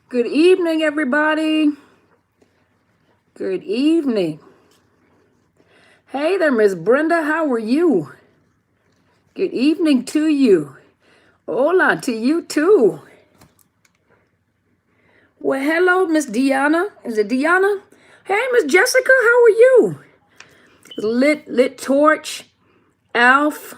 Good evening, everybody. Good evening. Hey there, Miss Brenda. How are you? Good evening to you. Hola to you too. Well, hello, Miss Deanna. Is it Deanna? Hey, Miss Jessica. How are you? Lit Torch, Alf.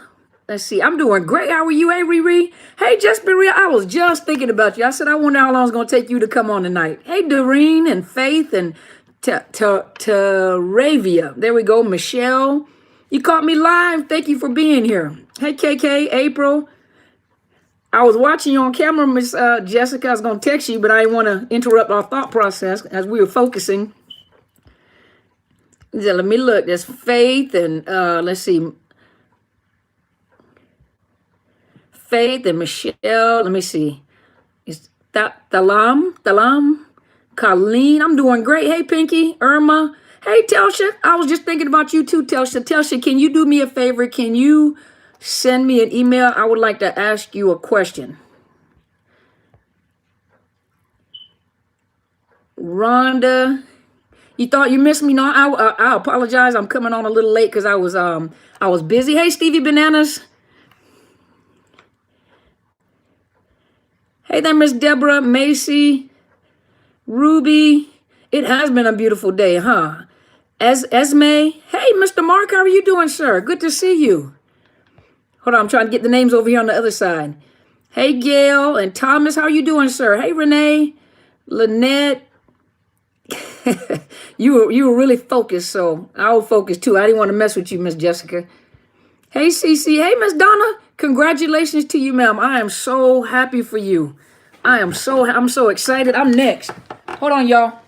Let's see. I'm doing great. How are you, hey Riri? Hey, Just Be Real. I was just thinking about you. I said I wonder how long it's gonna take you to come on tonight. Hey, Doreen and Faith and Taravia. There we go. Michelle. You caught me live. Thank you for being here. Hey, KK, April. I was watching you on camera, Miss Jessica. I was gonna text you, but I didn't want to interrupt our thought process as we were focusing. Yeah, let me look. There's Faith and let's see. Faith and Michelle. Let me see. Is that Dalam? Colleen. I'm doing great. Hey, Pinky. Irma. Hey, Telsha. I was just thinking about you too, Telsha. Telsha, can you do me a favor? Can you send me an email? I would like to ask you a question. Rhonda. You thought you missed me? No, I apologize. I'm coming on a little late because I was busy. Hey, Stevie Bananas. Hey there, Miss Deborah, Macy, Ruby. It has been a beautiful day, huh? Esme. Hey, Mr. Mark, how are you doing, sir? Good to see you. Hold on, I'm trying to get the names over here on the other side. Hey, Gail and Thomas, how are you doing, sir? Hey, Renee, Lynette. you were really focused, so I was focused too. I didn't want to mess with you, Miss Jessica. Hey, Cece. Hey, Miss Donna. Congratulations to you, ma'am. I am so happy for you. I'm so excited. I'm next. Hold on, y'all.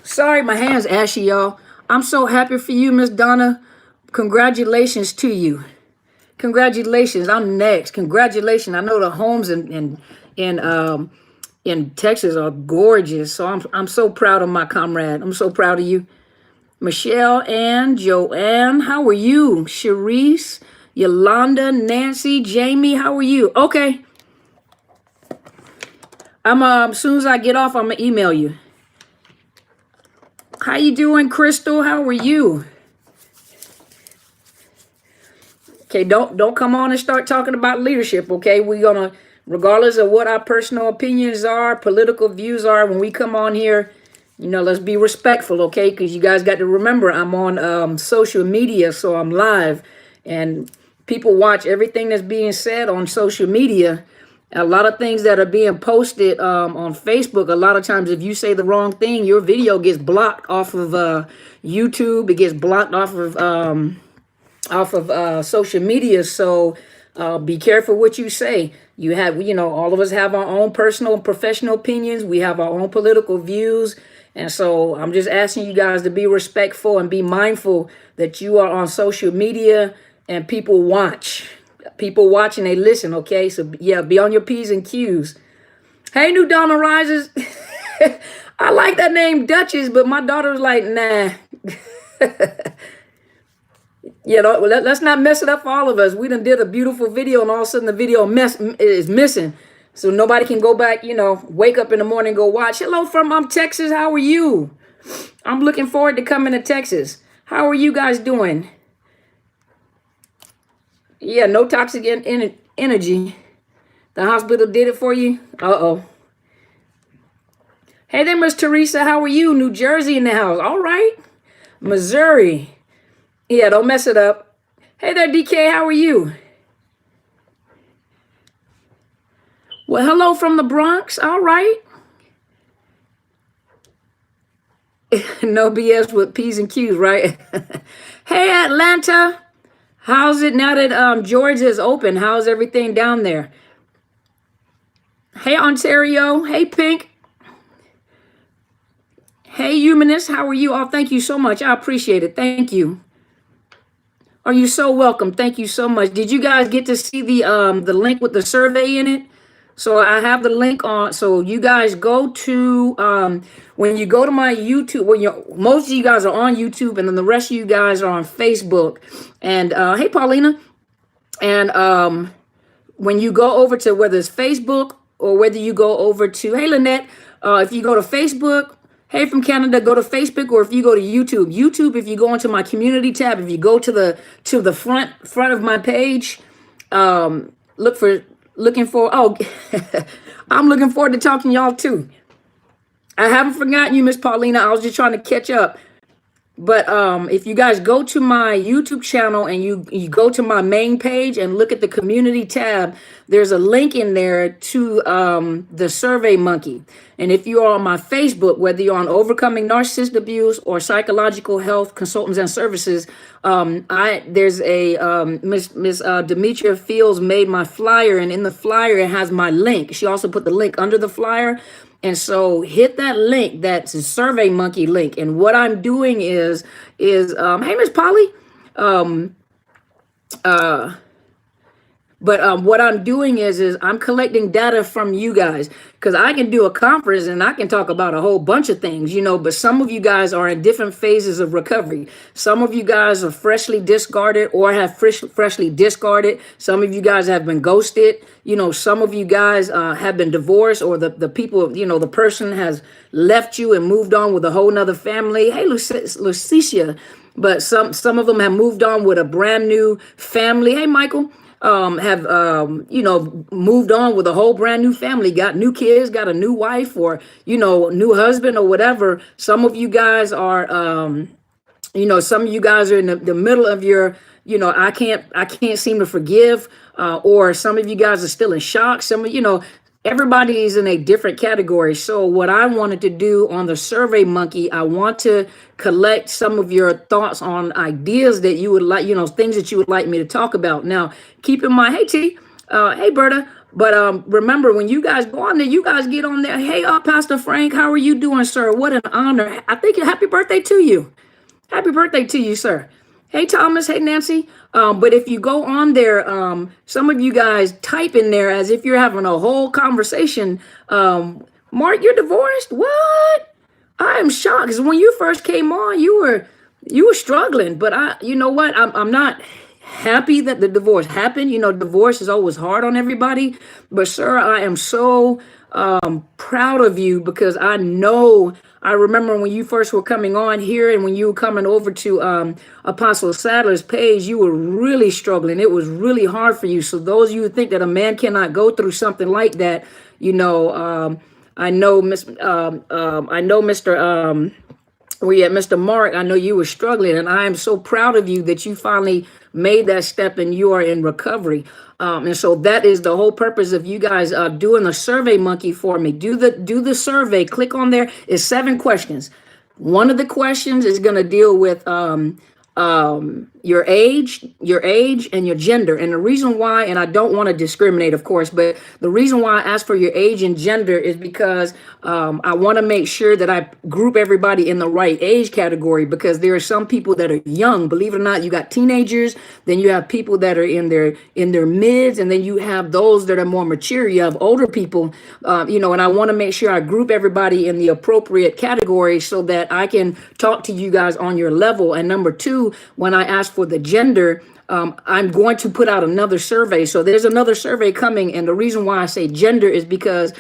Sorry, my hand's ashy, y'all. I'm so happy for you, Miss Donna. Congratulations to you. Congratulations. I'm next. Congratulations. I know the homes in Texas are gorgeous. So I'm so proud of my comrade. I'm so proud of you. Michelle and Joanne, how are you? Sharice, Yolanda, Nancy, Jamie, how are you? Okay. I'm as soon as I get off, I'm gonna email you. How you doing, Crystal? How are you? Okay, don't come on and start talking about leadership, okay? We're gonna, regardless of what our personal opinions are, political views are, when we come on here, let's be respectful, okay? Because you guys got to remember, I'm on social media, so I'm live, and people watch everything that's being said on social media. A lot of things that are being posted on Facebook, a lot of times if you say the wrong thing, your video gets blocked off of YouTube. It gets blocked off of social media. So be careful what you say. You have, all of us have our own personal and professional opinions. We have our own political views. And so I'm just asking you guys to be respectful and be mindful that you are on social media and people watch. People watch and they listen, okay? So, yeah, be on your P's and Q's. Hey, New Donna Rises. I like that name, Duchess, but my daughter's like, nah. Let's not mess it up for all of us. We done did a beautiful video, and all of a sudden the video is missing. So nobody can go back, wake up in the morning and go watch. Hello from Texas. How are you? I'm looking forward to coming to Texas. How are you guys doing? Yeah, no toxic energy. The hospital did it for you? Uh-oh. Hey there, Miss Teresa. How are you? New Jersey in the house. All right. Missouri. Yeah, don't mess it up. Hey there, DK. How are you? Well, hello from the Bronx. All right. No BS with P's and Q's, right? Hey, Atlanta. How's it now that Georgia is open? How's everything down there? Hey, Ontario. Hey, Pink. Hey, Humanist. How are you? Oh, thank you so much. I appreciate it. Thank you. Are you so welcome? Thank you so much. Did you guys get to see the link with the survey in it? So I have the link on. So you guys go to when you go to my YouTube. When you most of you guys are on YouTube, and then the rest of you guys are on Facebook. And hey, Paulina. And when you go over to whether it's Facebook or whether you go over to hey Lynette, if you go to Facebook. Hey, from Canada, go to Facebook, or if you go to YouTube. YouTube, if you go into my community tab, if you go to the front of my page, looking for oh I'm looking forward to talking to y'all too. I haven't forgotten you, Miss Paulina. I was just trying to catch up. But if you guys go to my YouTube channel and you go to my main page and look at the community tab, there's a link in there to the Survey Monkey. And if you are on my Facebook, whether you're on Overcoming Narcissist Abuse or Psychological Health Consultants and Services, there's a Miss Demetria Fields made my flyer, and in the flyer it has my link. She also put the link under the flyer. And so hit that link, that's a Survey Monkey link. And what I'm doing is hey, Miss Polly, what I'm doing is I'm collecting data from you guys, because I can do a conference and I can talk about a whole bunch of things, but some of you guys are in different phases of recovery. Some of you guys are freshly discarded or have freshly discarded. Some of you guys have been ghosted. Some of you guys have been divorced, or the people, the person has left you and moved on with a whole nother family. Hey, Lucicia. But some of them have moved on with a brand new family. Hey, Michael. Have moved on with a whole brand new family, got new kids, got a new wife, or new husband or whatever. Some of you guys are some of you guys are in the middle of your I can't seem to forgive, or some of you guys are still in shock. Some of everybody's in a different category. So what I wanted to do on the Survey Monkey, I want to collect some of your thoughts on ideas that you would like, things that you would like me to talk about. Now, keep in mind, hey T, hey Berta, but remember, when you guys go on there, you guys get on there. Hey, Pastor Frank, how are you doing, sir? What an honor. I think happy birthday to you. Happy birthday to you, sir. Hey, Thomas. Hey, Nancy. But if you go on there, some of you guys type in there as if you're having a whole conversation. Mark, you're divorced? What? I am shocked, because when you first came on, you were struggling. But you know what? I'm not happy that the divorce happened. Divorce is always hard on everybody. But sir, I am so proud of you, because I remember when you first were coming on here, and when you were coming over to Apostle Sadler's page, you were really struggling. It was really hard for you. So those of you who think that a man cannot go through something like that, I know Mr. Mark, I know you were struggling, and I am so proud of you that you finally made that step and you are in recovery. And so that is the whole purpose of you guys doing the Survey Monkey for me. Do the survey. Click on there. It's 7 questions. One of the questions is going to deal with your age and your gender. And the reason why, and I don't want to discriminate, of course, but the reason why I ask for your age and gender is because I want to make sure that I group everybody in the right age category, because there are some people that are young. Believe it or not, you got teenagers, then you have people that are in their mids, and then you have those that are more mature. You have older people, and I want to make sure I group everybody in the appropriate category so that I can talk to you guys on your level. And number 2, when I ask for the gender, I'm going to put out another survey. So there's another survey coming. And the reason why I say gender is because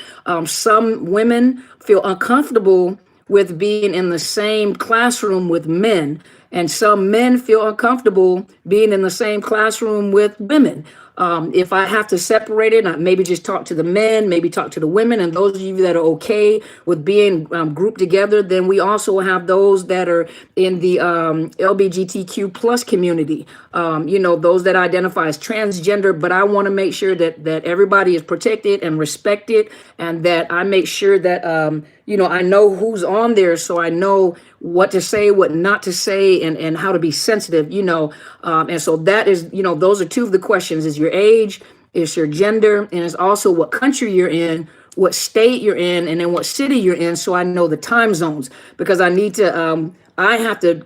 some women feel uncomfortable with being in the same classroom with men. And some men feel uncomfortable being in the same classroom with women. If I have to separate it, maybe just talk to the men, maybe talk to the women, and those of you that are okay with being grouped together, then we also have those that are in the LGBTQ plus community, those that identify as transgender. But I want to make sure that everybody is protected and respected, and that I make sure that, I know who's on there, so I know what to say, what not to say, and how to be sensitive, and so that is, those are 2 of the questions: is your age, is your gender, and it's also what country you're in, what state you're in, and then what city you're in, so I know the time zones, because I need to, I have to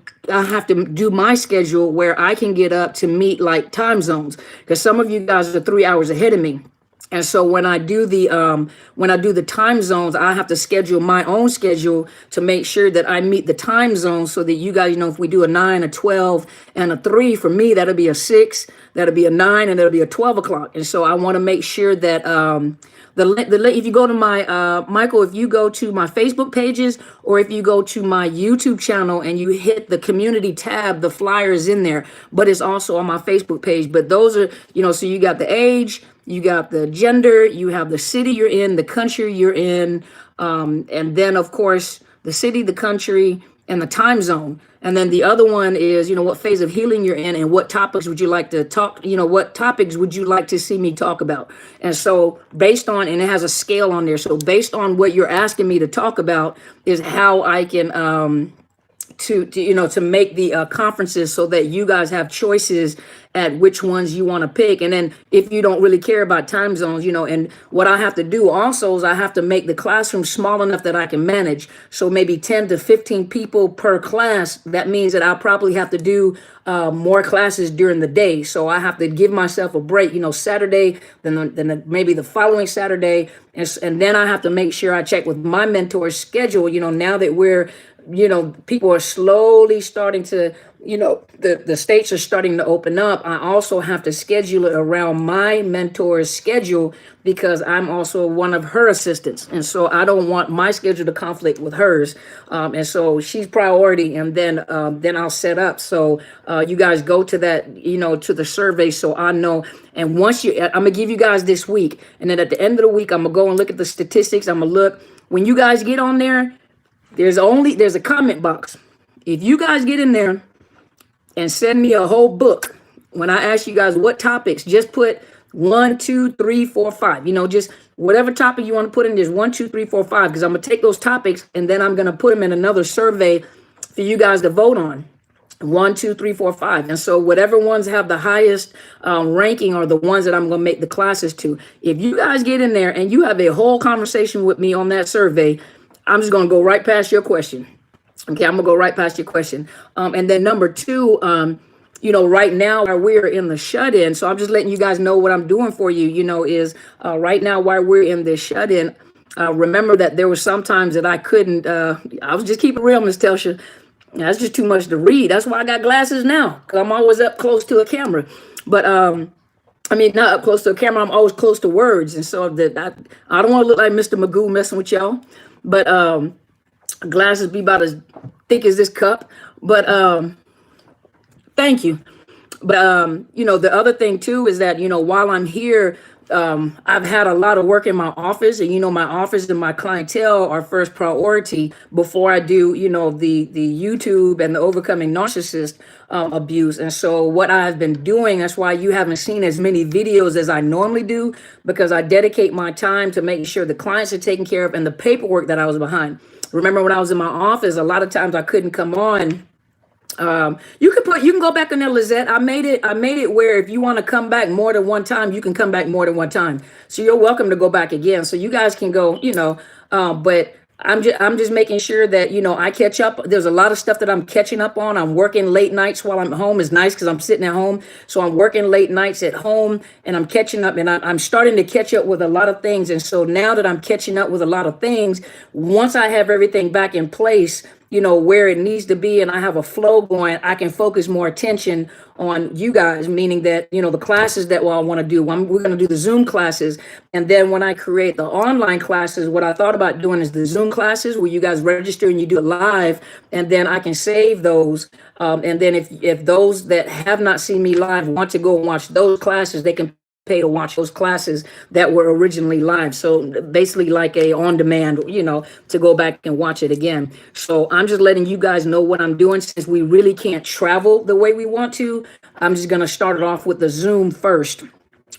do my schedule where I can get up to meet like time zones, because some of you guys are 3 hours ahead of me. And so when I do the time zones, I have to schedule my own schedule to make sure that I meet the time zones so that you guys, if we do a 9, a 12, and a 3, for me, that'll be a 6, that'll be a 9, and that'll be a 12 o'clock. And so I want to make sure that if you go to my Michael, if you go to my Facebook pages, or if you go to my YouTube channel and you hit the community tab, the flyer is in there, but it's also on my Facebook page. But those are, so you got the age, you got the gender, you have the city you're in, the country you're in, and then of course the city, the country, and the time zone. And then the other one is, what phase of healing you're in and what topics would you like to talk, what topics would you like to see me talk about? And so based on, and it has a scale on there. So based on what you're asking me to talk about is how I can, to make the conferences so that you guys have choices at which ones you want to pick. And then if you don't really care about time zones, and what I have to do also is I have to make the classroom small enough that I can manage. So maybe 10 to 15 people per class. That means that I'll probably have to do more classes during the day. So I have to give myself a break, Saturday, then maybe the following Saturday. And then I have to make sure I check with my mentor's schedule, now that we're, people are slowly starting to, the states are starting to open up. I also have to schedule it around my mentor's schedule because I'm also one of her assistants. And so I don't want my schedule to conflict with hers. And so she's priority, and then I'll set up. So you guys go to that, to the survey so I know. And once I'm going to give you guys this week. And then at the end of the week, I'm going to go and look at the statistics. I'm going to look. When you guys get on there, there's a comment box. If you guys get in there and send me a whole book, when I ask you guys what topics, just put 1, 2, 3, 4, 5, just whatever topic you want to put in, there's 1, 2, 3, 4, 5, because I'm going to take those topics and then I'm going to put them in another survey for you guys to vote on. 1, 2, 3, 4, 5. And so whatever ones have the highest ranking are the ones that I'm going to make the classes to. If you guys get in there and you have a whole conversation with me on that survey, I'm just going to go right past your question. Okay, I'm going to go right past your question. And then number 2, right now while we're in the shut-in, so I'm just letting you guys know what I'm doing for you, is right now while we're in this shut-in, remember that there were some times that I couldn't, I was just keeping it real, Miss Telsha. That's just too much to read. That's why I got glasses now, because I'm always up close to a camera. But not up close to a camera, I'm always close to words. And so I don't want to look like Mr. Magoo messing with y'all. But glasses be about as thick as this cup. But thank you. But the other thing too is that while I'm here, I've had a lot of work in my office, and my office and my clientele are first priority before I do the YouTube and the overcoming narcissist abuse. And so what I've been doing, that's why you haven't seen as many videos as I normally do, because I dedicate my time to making sure the clients are taken care of and the paperwork that I was behind. Remember when I was in my office, a lot of times I couldn't come on. You can go back on there, Lizette. I made it where if you want to come back more than one time, you can come back more than one time. So you're welcome to go back again. So you guys can go, but I'm just making sure that, I catch up. There's a lot of stuff that I'm catching up on. I'm working late nights while I'm home. It's nice because I'm sitting at home. So I'm working late nights at home and I'm catching up, and I'm starting to catch up with a lot of things. And so now that I'm catching up with a lot of things, once I have everything back in place, where it needs to be, and I have a flow going, I can focus more attention on you guys, meaning that, the classes that I want to do, we're going to do the Zoom classes. And then when I create the online classes, what I thought about doing is the Zoom classes where you guys register and you do it live, and then I can save those. And then if those that have not seen me live want to go and watch those classes, they can pay to watch those classes that were originally live. So basically like a on-demand, to go back and watch it again. So I'm just letting you guys know what I'm doing. Since we really can't travel the way we want to, I'm just going to start it off with the Zoom first.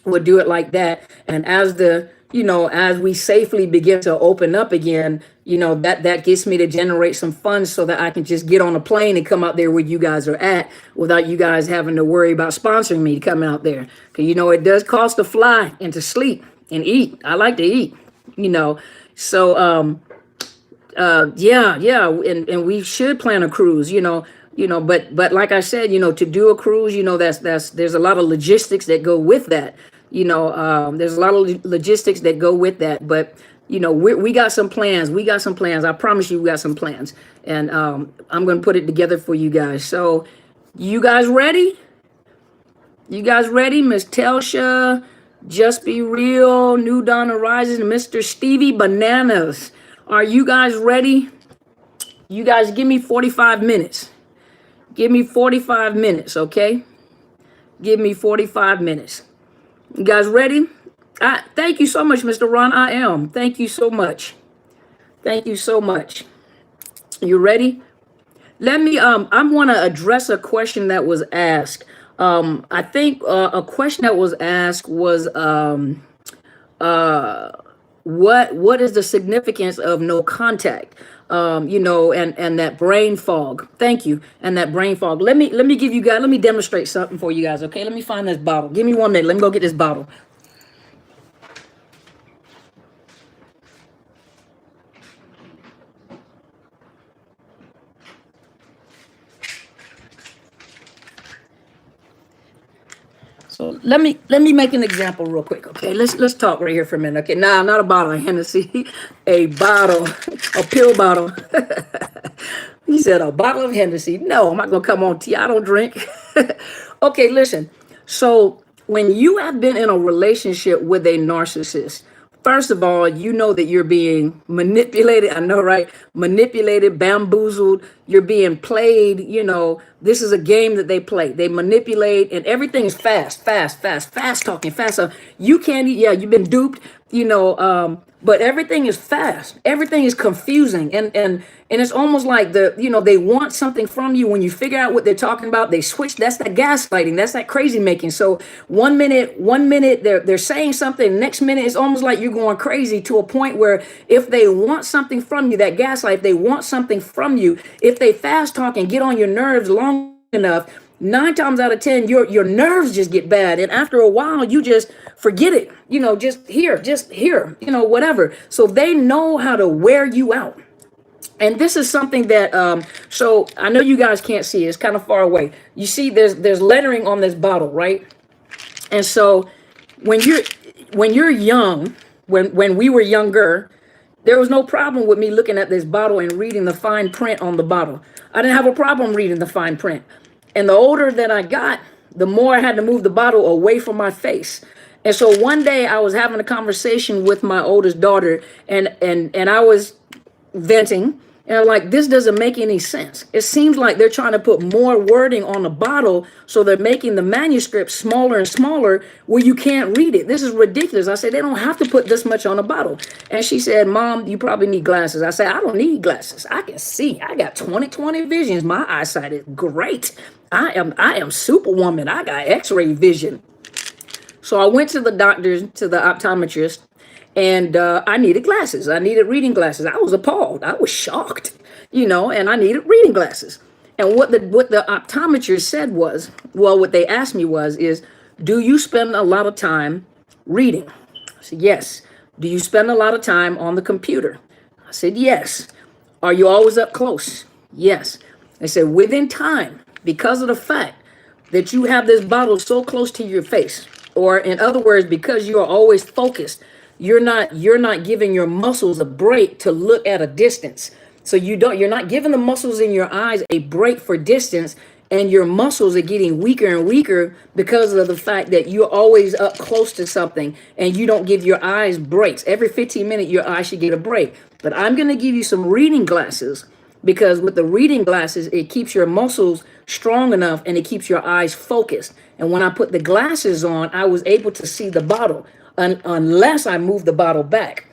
We'll do it like that. And as as we safely begin to open up again, that gets me to generate some funds so that I can just get on a plane and come out there where you guys are at without you guys having to worry about sponsoring me to come out there. Because, it does cost to fly and to sleep and eat. I like to eat, So, yeah. And we should plan a cruise, but like I said, to do a cruise, there's a lot of logistics that go with that. There's a lot of logistics that go with that, but we got some plans. We got some plans. I promise you, we got some plans, and I'm gonna put it together for you guys. So, you guys ready? You guys ready? Miss Telsha, Just Be Real, New Dawn Arises, Mr. Stevie Bananas. Are you guys ready? You guys give me 45 minutes. Give me 45 minutes, okay? Give me 45 minutes. You guys ready? Thank you so much, Mr. Ron. I am. Thank you so much. Thank you so much. You ready? Let me, I want to address a question that was asked. I think a question that was asked was, what is the significance of no contact? And that brain fog. Thank you. And that brain fog. Let me give you guys, let me demonstrate something for you guys. Okay. Let me find this bottle. Give me 1 minute. Let me go get this bottle. So let me make an example real quick. Okay, let's talk right here for a minute. Okay, now not a bottle of Hennessy, a bottle, a pill bottle. He said a bottle of Hennessy. No, I'm not gonna come on tea. I don't drink. Okay, listen. So when you have been in a relationship with a narcissist, first of all, you know that you're being manipulated. I know, right? Manipulated, bamboozled. You're being played. This is a game that they play. They manipulate, and everything is fast talking, fast. You can't, you've been duped, but everything is fast. Everything is confusing. And it's almost like they want something from you. When you figure out what they're talking about, they switch. That's that gaslighting. That's that crazy making. So one minute they're saying something. Next minute it's almost like you're going crazy, to a point where if they want something from you, that gaslight, they want something from you. If they fast talk and get on your nerves long enough, 9 times out of 10, your nerves just get bad. And after a while, you just forget it, just here, whatever. So they know how to wear you out. And this is something that, so I know you guys can't see it. It's kind of far away. You see there's lettering on this bottle, right? And so when you're young, when we were younger, there was no problem with me looking at this bottle and reading the fine print on the bottle. I didn't have a problem reading the fine print. And the older that I got, the more I had to move the bottle away from my face. And so one day I was having a conversation with my oldest daughter, and I was venting. And I'm like, this doesn't make any sense. It seems like they're trying to put more wording on the bottle, so they're making the manuscript smaller and smaller where you can't read it. This is ridiculous. I said, they don't have to put this much on a bottle. And she said, Mom, you probably need glasses. I said, I don't need glasses. I can see. I got 20/20 visions. My eyesight is great. I am superwoman. I got x-ray vision. So I went to the doctor, to the optometrist, and I needed glasses. I needed reading glasses. I was appalled. I was shocked, and I needed reading glasses. And what the optometrist said was, well, what they asked me is, do you spend a lot of time reading? I said, yes. Do you spend a lot of time on the computer? I said, yes. Are you always up close? Yes. They said, within time, because of the fact that you have this bottle so close to your face, or in other words, because you are always focused, you're not giving your muscles a break to look at a distance. So you're not giving the muscles in your eyes a break for distance, and your muscles are getting weaker and weaker because of the fact that you're always up close to something and you don't give your eyes breaks. Every 15 minutes, your eyes should get a break. But I'm going to give you some reading glasses, because with the reading glasses, it keeps your muscles strong enough and it keeps your eyes focused. And when I put the glasses on, I was able to see the bottle, unless I move the bottle back.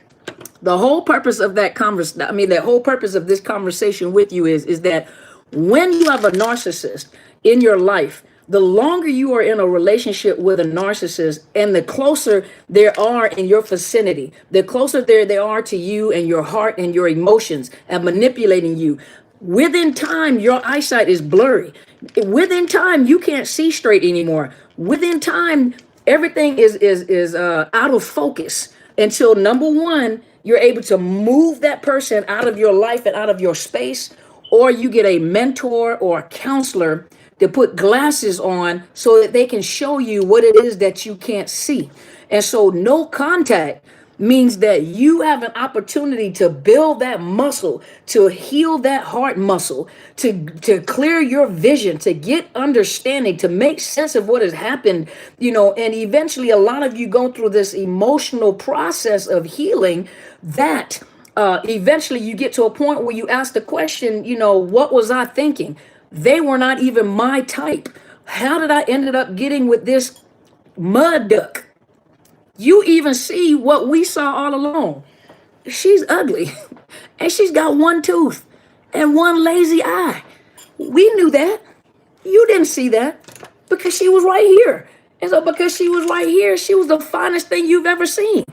The whole purpose of the whole purpose of this conversation with you is that when you have a narcissist in your life, the longer you are in a relationship with a narcissist and the closer they are in your vicinity, the closer they are to you and your heart and your emotions and manipulating you, within time, your eyesight is blurry. Within time, you can't see straight anymore. Within time, everything is out of focus until, number one, you're able to move that person out of your life and out of your space, or you get a mentor or a counselor to put glasses on so that they can show you what it is that you can't see. And so no contact means that you have an opportunity to build that muscle, to heal that heart muscle, to clear your vision, to get understanding, to make sense of what has happened, and eventually a lot of you go through this emotional process of healing that eventually you get to a point where you ask the question, what was I thinking? They were not even my type. How did I ended up getting with this mud duck? You even see what we saw all along. She's ugly and she's got one tooth and one lazy eye. We knew that. You didn't see that because she was right here. And so because she was right here, she was the finest thing you've ever seen.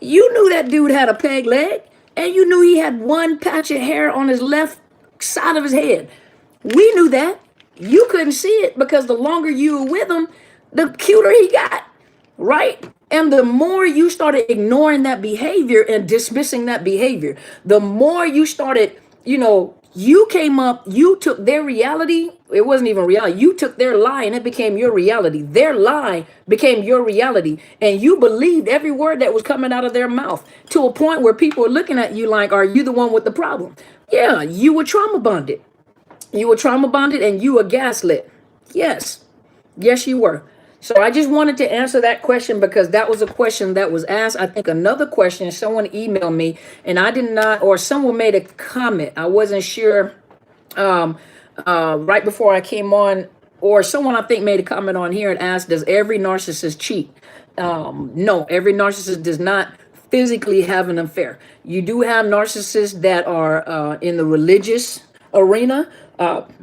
You knew that dude had a peg leg and you knew he had one patch of hair on his left side of his head. We knew that. You couldn't see it because the longer you were with him, the cuter he got, right? And the more you started ignoring that behavior and dismissing that behavior, the more you started, you came up, you took their reality. It wasn't even reality. You took their lie and it became your reality. Their lie became your reality. And you believed every word that was coming out of their mouth to a point where people were looking at you like, are you the one with the problem? Yeah, you were trauma bonded. You were trauma bonded and you were gaslit. Yes. Yes, you were. So I just wanted to answer that question because that was a question that was asked. I think another question, someone emailed me and I did not, or someone made a comment. I wasn't sure right before I came on, or someone I think made a comment on here and asked, does every narcissist cheat? No, every narcissist does not physically have an affair. You do have narcissists that are in the religious arena.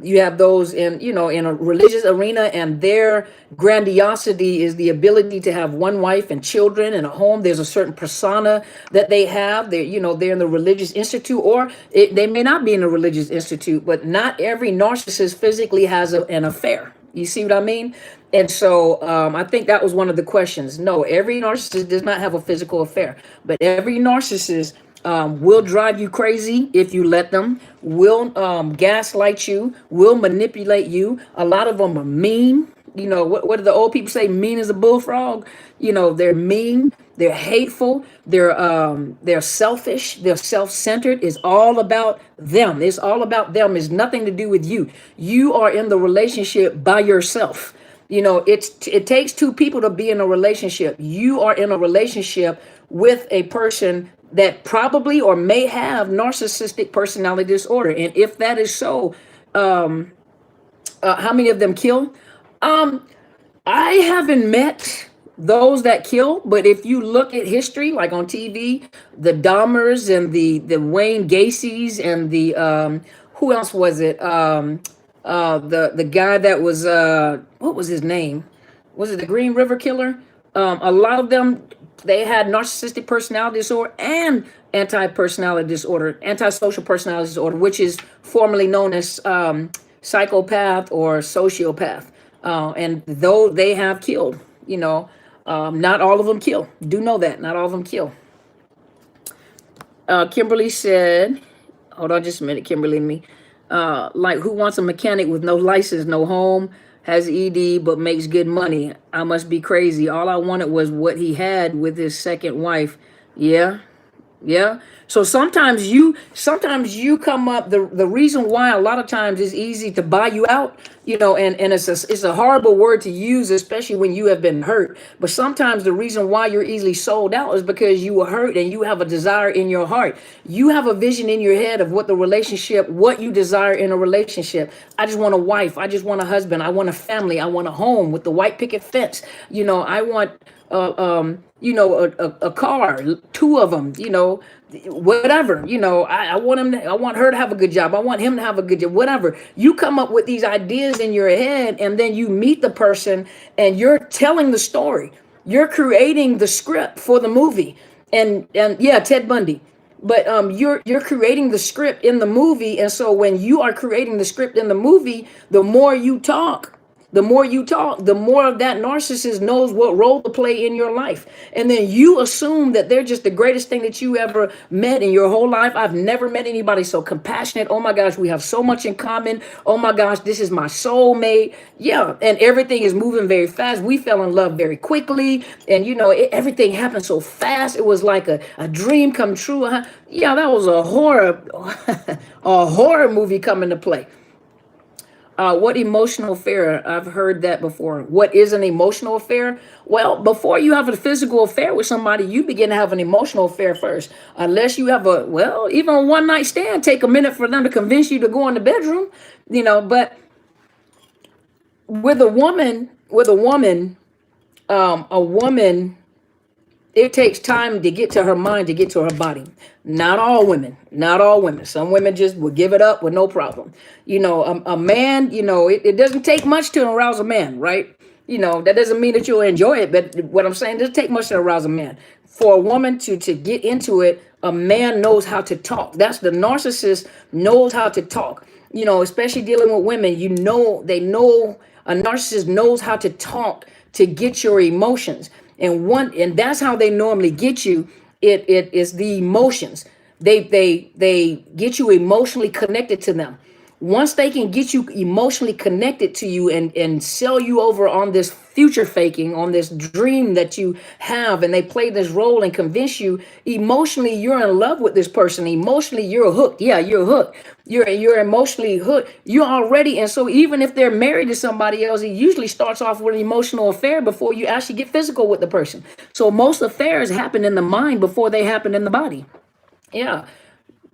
You have those in a religious arena, and their grandiosity is the ability to have one wife and children and a home. There's a certain persona that they have. They're in the religious institute, or they may not be in a religious institute, but not every narcissist physically has an affair. You see what I mean? And so I think that was one of the questions. No, every narcissist does not have a physical affair, but every narcissist will drive you crazy if you let them, will gaslight you, will manipulate you. A lot of them are mean. What do the old people say? Mean as a bullfrog. They're mean, they're hateful, they're selfish, they're self-centered. It's all about them. It's all about them. It's nothing to do with you. You are in the relationship by yourself. It takes two people to be in a relationship. You are in a relationship with a person that probably or may have narcissistic personality disorder. And if that is so, how many of them kill? I haven't met those that kill, but if you look at history, like on TV, the Dahmers and the Wayne Gacy's and the who else was it? The guy that was what was his name? Was it the Green River Killer? A lot of them, they had narcissistic personality disorder and anti-personality disorder, antisocial personality disorder, which is formerly known as psychopath or sociopath. And though they have killed, not all of them kill. Do know that not all of them kill. Kimberly said, hold on just a minute, Kimberly and me. Like, who wants a mechanic with no license, no home, has ED, but makes good money? I must be crazy. All I wanted was what he had with his second wife. Yeah. So sometimes you come up, the reason why a lot of times it's easy to buy you out, and it's a horrible word to use, especially when you have been hurt. But sometimes the reason why you're easily sold out is because you were hurt and you have a desire in your heart. You have a vision in your head of what you desire in a relationship. I just want a wife. I just want a husband. I want a family. I want a home with the white picket fence. I want a car, two of them, whatever, I want him I want her to have a good job. I want him to have a good job, whatever. You come up with these ideas in your head, and then you meet the person and you're telling the story. You're creating the script for the movie. And yeah, Ted Bundy. But you're creating the script in the movie. And so when you are creating the script in the movie, the more you talk, The more you talk, the more of that narcissist knows what role to play in your life. And then you assume that they're just the greatest thing that you ever met in your whole life. I've never met anybody so compassionate. Oh my gosh, we have so much in common. Oh my gosh, this is my soulmate. Yeah, and everything is moving very fast. We fell in love very quickly. And everything happened so fast. It was like a dream come true. Yeah, that was a horror, a horror movie come into play. What emotional affair? I've heard that before. What is an emotional affair? Well, before you have a physical affair with somebody, you begin to have an emotional affair first. Unless you have even a one night stand, take a minute for them to convince you to go in the bedroom, But with a woman, a woman, it takes time to get to her mind, to get to her body. Not all women, not all women. Some women just will give it up with no problem. A man, it doesn't take much to arouse a man, right? That doesn't mean that you'll enjoy it, but what I'm saying, it doesn't take much to arouse a man. For a woman to get into it, a man knows how to talk. That's the narcissist knows how to talk. Especially dealing with women, they know a narcissist knows how to talk to get your emotions. And that's how they normally get you. It is the emotions. They get you emotionally connected to them. Once they can get you emotionally connected to you and sell you over on this future faking, on this dream that you have, and they play this role and convince you emotionally you're in love with this person. Emotionally, you're hooked. Yeah, you're hooked. You're emotionally hooked. You're already, and so even if they're married to somebody else, it usually starts off with an emotional affair before you actually get physical with the person. So most affairs happen in the mind before they happen in the body. Yeah.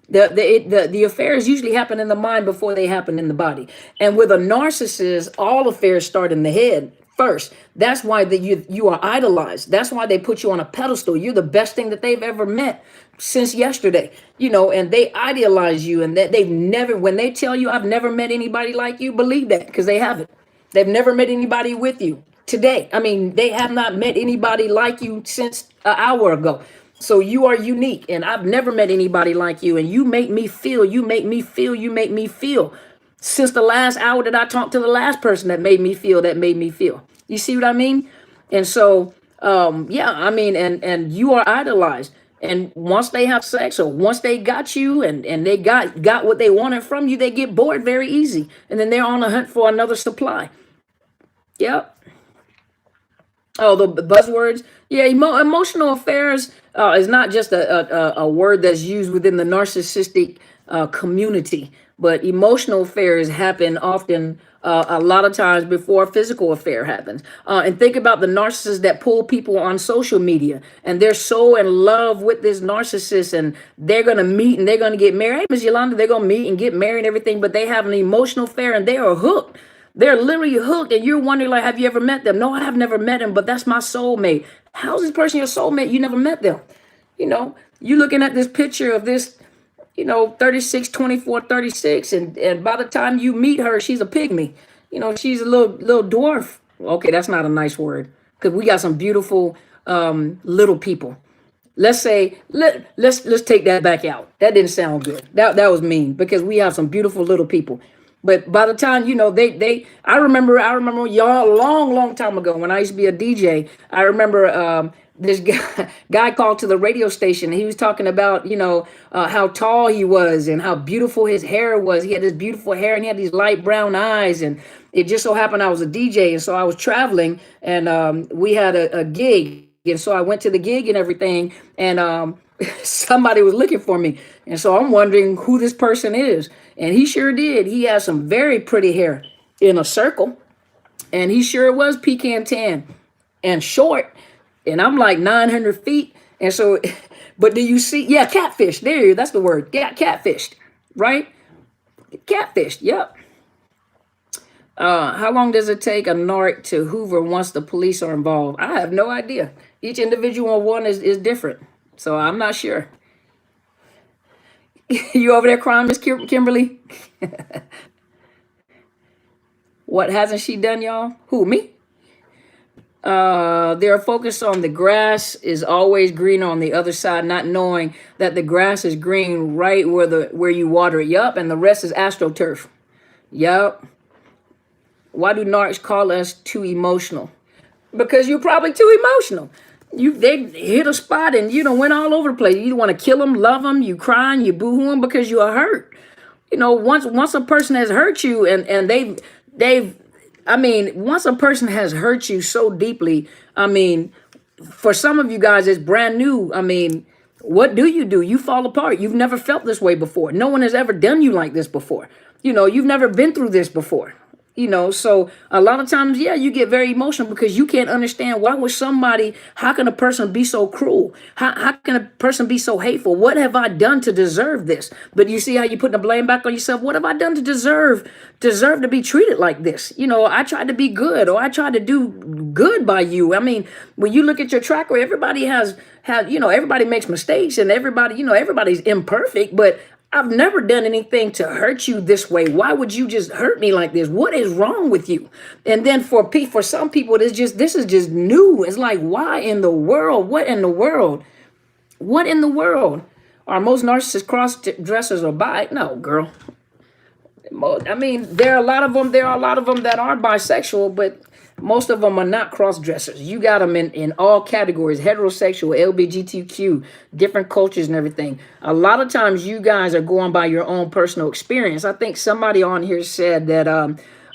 The affairs usually happen in the mind before they happen in the body. And with a narcissist, all affairs start in the head first. That's why you are idolized. That's why they put you on a pedestal. You're the best thing that they've ever met since yesterday. And they idealize you, and that when they tell you I've never met anybody like you, believe that, because they haven't. They've never met anybody with you today. I mean, they have not met anybody like you since an hour ago. So you are unique, and I've never met anybody like you, and you make me feel, you make me feel, you make me feel. Since the last hour that I talked to the last person that made me feel, You see what I mean? And so, yeah, I mean, and you are idolized. And once they have sex, or once they got you and they got what they wanted from you, they get bored very easy. And then they're on a hunt for another supply. Yep. Oh, the buzzwords. Yeah, emotional affairs is not just a word that's used within the narcissistic community, but emotional affairs happen often, a lot of times before a physical affair happens. And think about the narcissists that pull people on social media, and they're so in love with this narcissist, and they're going to meet and they're going to get married. Hey, Miss Yolanda, they're going to meet and get married and everything, but they have an emotional affair and they are hooked. They're literally hooked, and you're wondering, like, have you ever met them? No, I have never met him, but that's my soulmate. How's this person your soulmate? You never met them. You looking at this picture of this, 36, 24, 36, and by the time you meet her, she's a pygmy. She's a little dwarf. Okay, that's not a nice word, because we got some beautiful little people. Let's say let's take that back out. That didn't sound good. That was mean, because we have some beautiful little people. But by the time, I remember y'all a long time ago when I used to be a DJ. I remember this guy called to the radio station. And he was talking about, how tall he was and how beautiful his hair was. He had this beautiful hair and he had these light brown eyes. And it just so happened I was a DJ. And so I was traveling, and we had a gig. And so I went to the gig and everything. And somebody was looking for me. And so I'm wondering who this person is. And he sure did. He has some very pretty hair in a circle. And he sure was pecan tan and short. And I'm like 900 feet. And so, but do you see? Yeah, catfish. There, that's the word. Yeah, catfished, right? Catfished, yep. How long does it take a narc to hoover once the police are involved? I have no idea. Each individual one is different. So I'm not sure. You over there crying, Miss Kimberly? What hasn't she done, y'all? Who, me? They're focused on the grass is always green on the other side, not knowing that the grass is green right where you water it. Yup, and the rest is astroturf. Yup. Why do narcs call us too emotional? Because you're probably too emotional. They hit a spot and you went all over the place. You want to kill them, love them, you crying, you boo-hooing because you are hurt. Once a person has hurt you and they've once a person has hurt you so deeply, for some of you guys it's brand new. What do? You fall apart. You've never felt this way before. No one has ever done you like this before. You've never been through this before. So a lot of times, yeah, you get very emotional because you can't understand how can a person be so cruel? How can a person be so hateful? What have I done to deserve this? But you see how you put the blame back on yourself. What have I done to deserve to be treated like this? I tried to be good, or I tried to do good by you. When you look at your track record, everybody everybody makes mistakes and everybody's imperfect, but I've never done anything to hurt you this way. Why would you just hurt me like this? What is wrong with you? And then for some people, this is just new. It's like, why in the world? What in the world? What in the world? Are most narcissists cross-dressers or bi? No, girl. There are a lot of them. There are a lot of them that are bisexual, but most of them are not cross-dressers. You got them in all categories: heterosexual, LGBTQ, different cultures and everything. A lot of times you guys are going by your own personal experience. I think somebody on here said that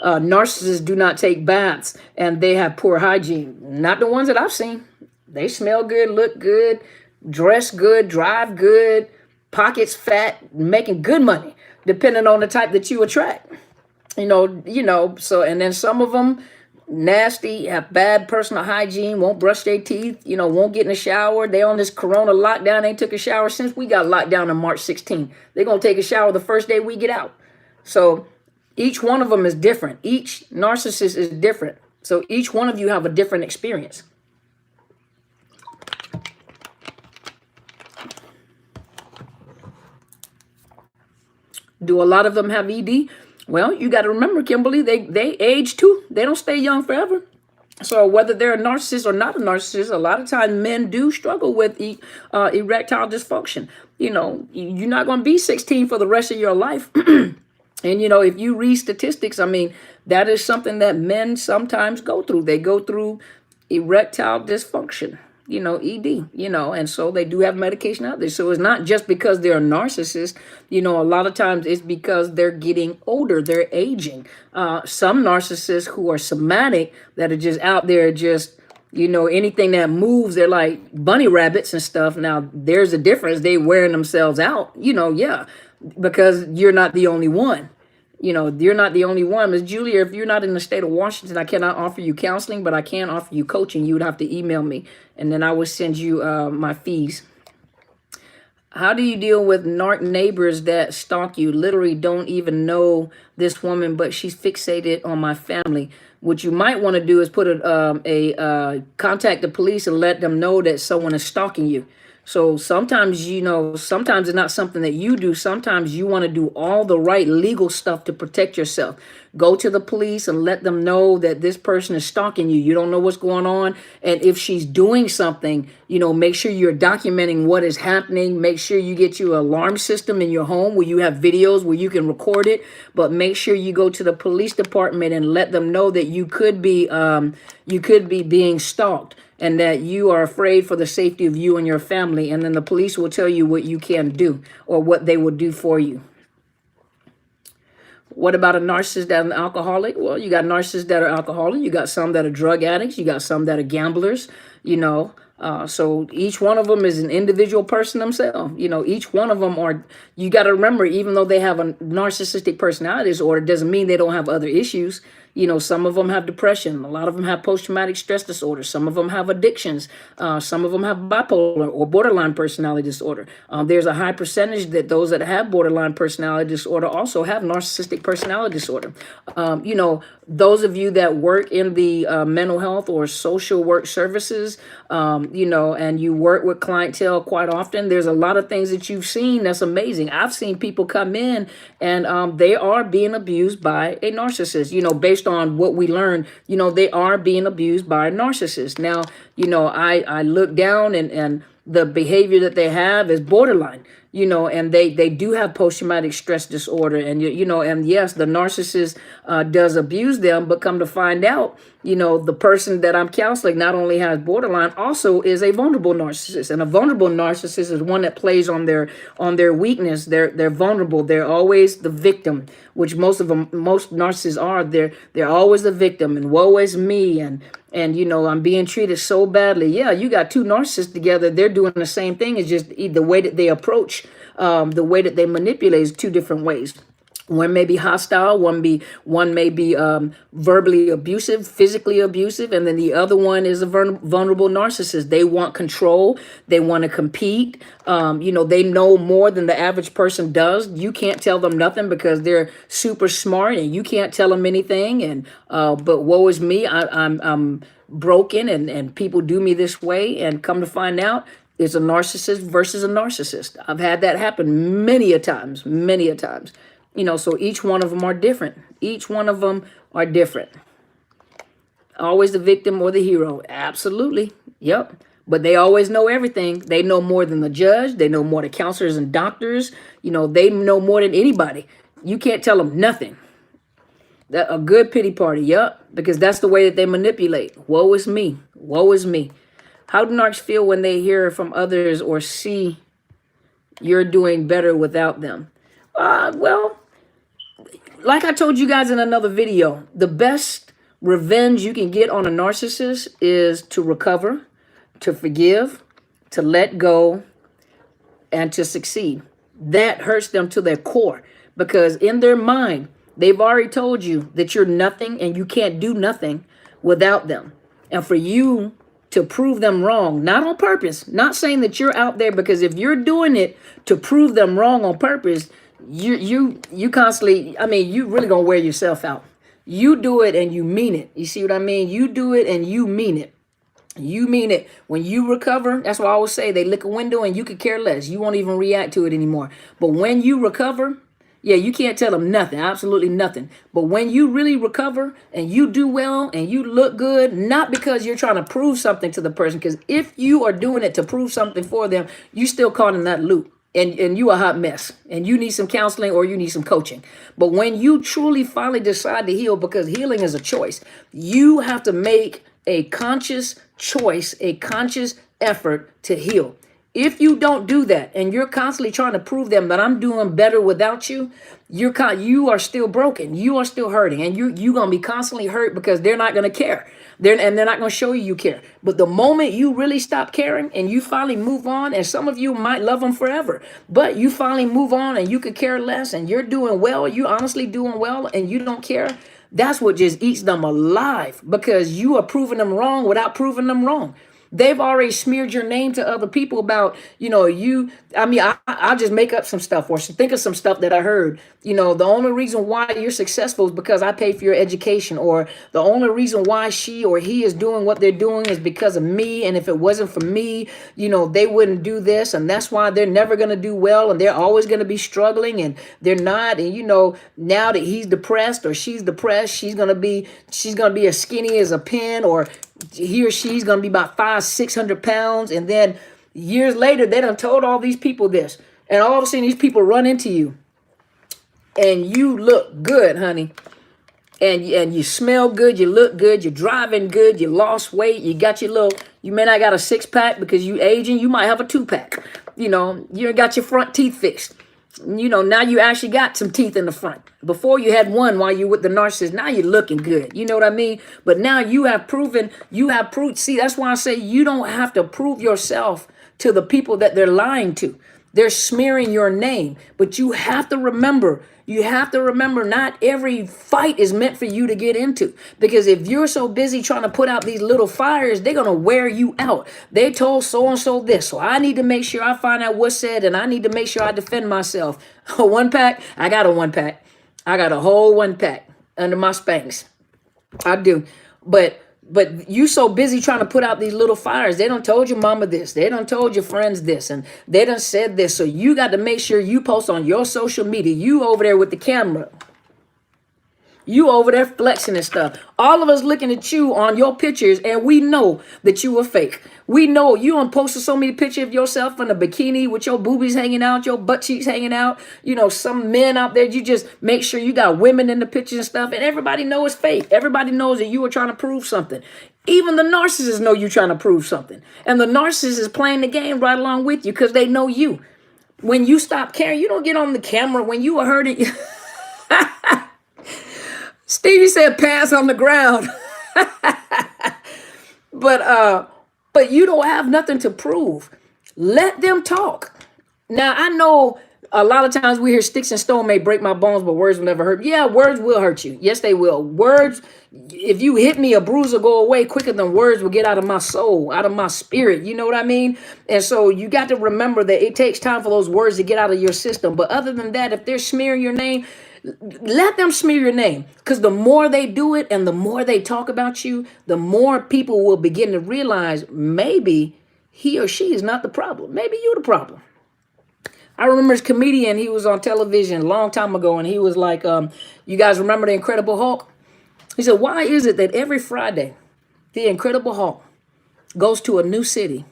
narcissists do not take baths and they have poor hygiene. Not the ones that I've seen. They smell good, look good, dress good, drive good, pockets fat, making good money, depending on the type that you attract. So, and then some of them nasty, have bad personal hygiene, won't brush their teeth, won't get in the shower. They on this corona lockdown. They took a shower since we got locked down on March 16th. They're going to take a shower the first day we get out. So each one of them is different. Each narcissist is different. So each one of you have a different experience. Do a lot of them have ED? Well, you got to remember, Kimberly, they age too. They don't stay young forever. So whether they're a narcissist or not a narcissist, a lot of times men do struggle with erectile dysfunction. You're not going to be 16 for the rest of your life. And, if you read statistics, that is something that men sometimes go through. They go through erectile dysfunction. ED, and so they do have medication out there. So it's not just because they're a narcissist, a lot of times it's because they're getting older, they're aging. Some narcissists who are somatic that are just out there, anything that moves, they're like bunny rabbits and stuff. Now there's a difference. They wearing themselves out, yeah, because you're not the only one. You're not the only one. Ms. Julia, if you're not in the state of Washington, I cannot offer you counseling, but I can offer you coaching. You would have to email me, and then I will send you my fees. How do you deal with narc neighbors that stalk you? Literally don't even know this woman, but she's fixated on my family. What you might want to do is put contact the police and let them know that someone is stalking you. So sometimes, sometimes it's not something that you do. Sometimes you want to do all the right legal stuff to protect yourself. Go to the police and let them know that this person is stalking you. You don't know what's going on. And if she's doing something, make sure you're documenting what is happening. Make sure you get your alarm system in your home where you have videos where you can record it. But make sure you go to the police department and let them know that you could be being stalked, and that you are afraid for the safety of you and your family. And then the police will tell you what you can do or what they will do for you. What about a narcissist that's an alcoholic? Well, you got narcissists that are alcoholic. You got some that are drug addicts. You got some that are gamblers, so each one of them is an individual person themselves. Each one of them you got to remember, even though they have a narcissistic personality disorder, doesn't mean they don't have other issues. Some of them have depression. A lot of them have post-traumatic stress disorder. Some of them have addictions. Some of them have bipolar or borderline personality disorder. There's a high percentage that those that have borderline personality disorder also have narcissistic personality disorder. Those of you that work in the mental health or social work services, and you work with clientele quite often, there's a lot of things that you've seen that's amazing. I've seen people come in and they are being abused by a narcissist, based on what we learned, they are being abused by a narcissist. Now, I look down and the behavior that they have is borderline. and they do have post-traumatic stress disorder, and and yes, the narcissist does abuse them, but come to find out, the person that I'm counseling not only has borderline, also is a vulnerable narcissist. And a vulnerable narcissist is one that plays on their weakness. They're vulnerable. They're always the victim, which most narcissists are. They're always the victim, and woe is me, and I'm being treated so badly. Yeah, you got two narcissists together. They're doing the same thing. It's just the way that they approach, the way that they manipulate is two different ways. One may be hostile, one may be verbally abusive, physically abusive, and then the other one is a vulnerable narcissist. They want control, they want to compete. They know more than the average person does. You can't tell them nothing because they're super smart, and you can't tell them anything. And but woe is me, I'm broken, and people do me this way. And come to find out, it's a narcissist versus a narcissist. I've had that happen many a times. So each one of them are different. Each one of them are different. Always the victim or the hero. Absolutely. Yep. But they always know everything. They know more than the judge. They know more than counselors and doctors. They know more than anybody. You can't tell them nothing. A good pity party. Yep. Because that's the way that they manipulate. Woe is me. Woe is me. How do narcs feel when they hear from others or see you're doing better without them? Well, like I told you guys in another video, the best revenge you can get on a narcissist is to recover, to forgive, to let go, and to succeed. That hurts them to their core, because in their mind, they've already told you that you're nothing and you can't do nothing without them. And for you to prove them wrong, not on purpose, not saying that you're out there, because if you're doing it to prove them wrong on purpose, you constantly, you really gonna wear yourself out. You do it and you mean it. You see what I mean? You do it and you mean it. You mean it. When you recover, that's why I always say they lick a window and you could care less. You won't even react to it anymore. But when you recover, yeah, you can't tell them nothing, absolutely nothing. But when you really recover and you do well and you look good, not because you're trying to prove something to the person, because if you are doing it to prove something for them, you still caught in that loop. And you a hot mess, and you need some counseling or you need some coaching. But when you truly finally decide to heal, because healing is a choice, you have to make a conscious choice, a conscious effort to heal. If you don't do that and you're constantly trying to prove them that I'm doing better without you, you are still broken. You are still hurting, and you're going to be constantly hurt because they're not going to care. They're not going to show you care. But the moment you really stop caring and you finally move on, and some of you might love them forever, but you finally move on and you could care less and you're doing well, you honestly doing well, and you don't care, that's what just eats them alive, because you are proving them wrong without proving them wrong. They've already smeared your name to other people about, I'll just make up some stuff or think of some stuff that I heard. The only reason why you're successful is because I pay for your education, or the only reason why she or he is doing what they're doing is because of me. And if it wasn't for me, they wouldn't do this. And that's why they're never going to do well. And they're always going to be struggling, and they're not. And, now that he's depressed or she's depressed, she's going to be as skinny as a pin, or he or she's going to be about 500-600 pounds. And then years later, they done told all these people this. And all of a sudden, these people run into you. And you look good, honey. And you smell good. You look good. You're driving good. You lost weight. You got you may not got a 6-pack because you aging. You might have a 2-pack. You got your front teeth fixed. Now you actually got some teeth in the front. Before you had one while you with the narcissist. Now you're looking good. You know what I mean? But now you have proven. See, that's why I say you don't have to prove yourself to the people that they're lying to. They're smearing your name. But you have to remember, not every fight is meant for you to get into. Because if you're so busy trying to put out these little fires, they're going to wear you out. They told so-and-so this, so I need to make sure I find out what's said, and I need to make sure I defend myself. A 1-pack? I got a 1-pack. I got a whole 1-pack under my Spanx. I do. But you so busy trying to put out these little fires. They done told your mama this. They done told your friends this. And they done said this. So you got to make sure you post on your social media. You over there with the camera. You over there flexing and stuff. All of us looking at you on your pictures, and we know that you are fake. We know you done posted so many pictures of yourself in a bikini with your boobies hanging out, your butt cheeks hanging out. You know, some men out there, you just make sure you got women in the pictures and stuff, and everybody knows it's fake. Everybody knows that you are trying to prove something. Even the narcissists know you're trying to prove something. And the narcissist is playing the game right along with you because they know you. When you stop caring, you don't get on the camera when you are hurting. Stevie said pass on the ground. But you don't have nothing to prove. Let them talk. Now, I know a lot of times we hear sticks and stone may break my bones, but words will never hurt. Yeah, words will hurt you. Yes, they will. Words, if you hit me, a bruise will go away quicker than words will get out of my soul, out of my spirit. You know what I mean? And so you got to remember that it takes time for those words to get out of your system. But other than that, if they're smearing your name, let them smear your name, because the more they do it and the more they talk about you, the more people will begin to realize maybe he or she is not the problem. Maybe you're the problem. I remember this comedian, he was on television a long time ago, and he was like, you guys remember the Incredible Hulk? He said, why is it that every Friday the Incredible Hulk goes to a new city,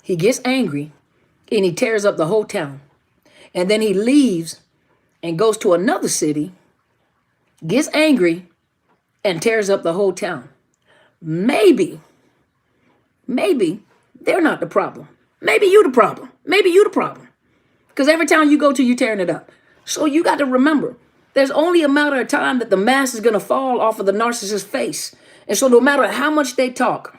he gets angry, and he tears up the whole town, and then he leaves and goes to another city, gets angry, and tears up the whole town? Maybe they're not the problem. Maybe you the problem. Maybe you the problem. Because every town you go to, you're tearing it up. So you got to remember, there's only a matter of time that the mask is going to fall off of the narcissist's face. And so no matter how much they talk,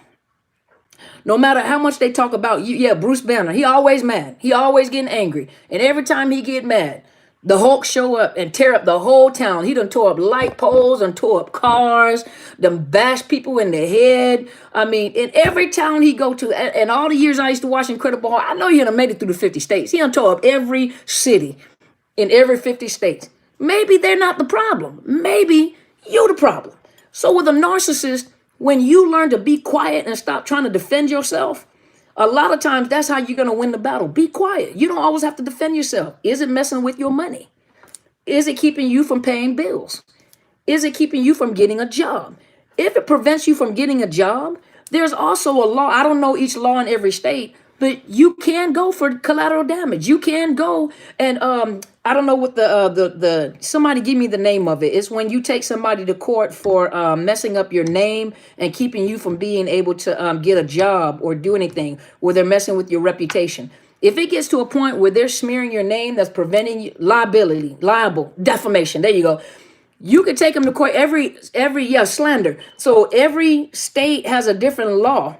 about you, yeah, Bruce Banner, he always mad. He always getting angry. And every time he get mad, the Hulk show up and tear up the whole town. He done tore up light poles and tore up cars, done bashed people in the head. I mean, in every town he go to, and all the years I used to watch Incredible Hulk, I know he done made it through the 50 states. He done tore up every city in every 50 states. Maybe they're not the problem. Maybe you're the problem. So with a narcissist, when you learn to be quiet and stop trying to defend yourself, a lot of times that's how you're going to win the battle. Be quiet. You don't always have to defend yourself. Is it messing with your money? Is it keeping you from paying bills? Is it keeping you from getting a job? If it prevents you from getting a job, there's also a law. I don't know each law in every state, but you can go for collateral damage. You can go and I don't know what the somebody give me the name of it. It's when you take somebody to court for messing up your name and keeping you from being able to get a job or do anything, where they're messing with your reputation. If it gets to a point where they're smearing your name, that's preventing you, liable, defamation. There you go. You could take them to court. Slander. So every state has a different law.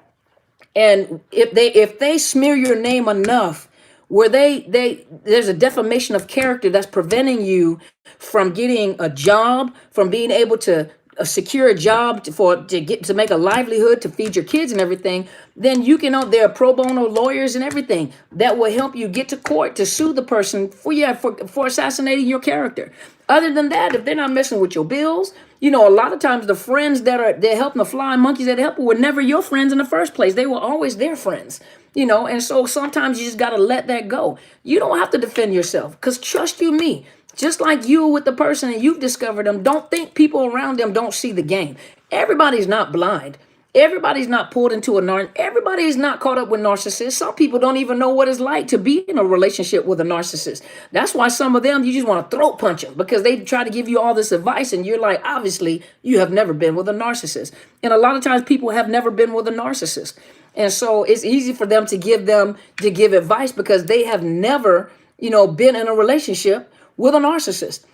And if they smear your name enough, where there's a defamation of character that's preventing you from getting a job, from being able to secure a job to make a livelihood, to feed your kids and everything, then you can there are pro bono lawyers and everything that will help you get to court to sue the person for assassinating your character. Other than that, if they're not messing with your bills, a lot of times the friends they're helping the flying monkeys that help were never your friends in the first place. They were always their friends, and so sometimes you just got to let that go. You don't have to defend yourself, because trust you me, just like you with the person and you've discovered them, don't think people around them don't see the game. Everybody's not blind. Everybody's not pulled into everybody's not caught up with narcissists. Some people don't even know what it's like to be in a relationship with a narcissist. That's why some of them, you just want to throat punch them, because they try to give you all this advice and you're like, obviously you have never been with a narcissist. And a lot of times people have never been with a narcissist. And so it's easy for them to give advice, because they have never, been in a relationship with a narcissist.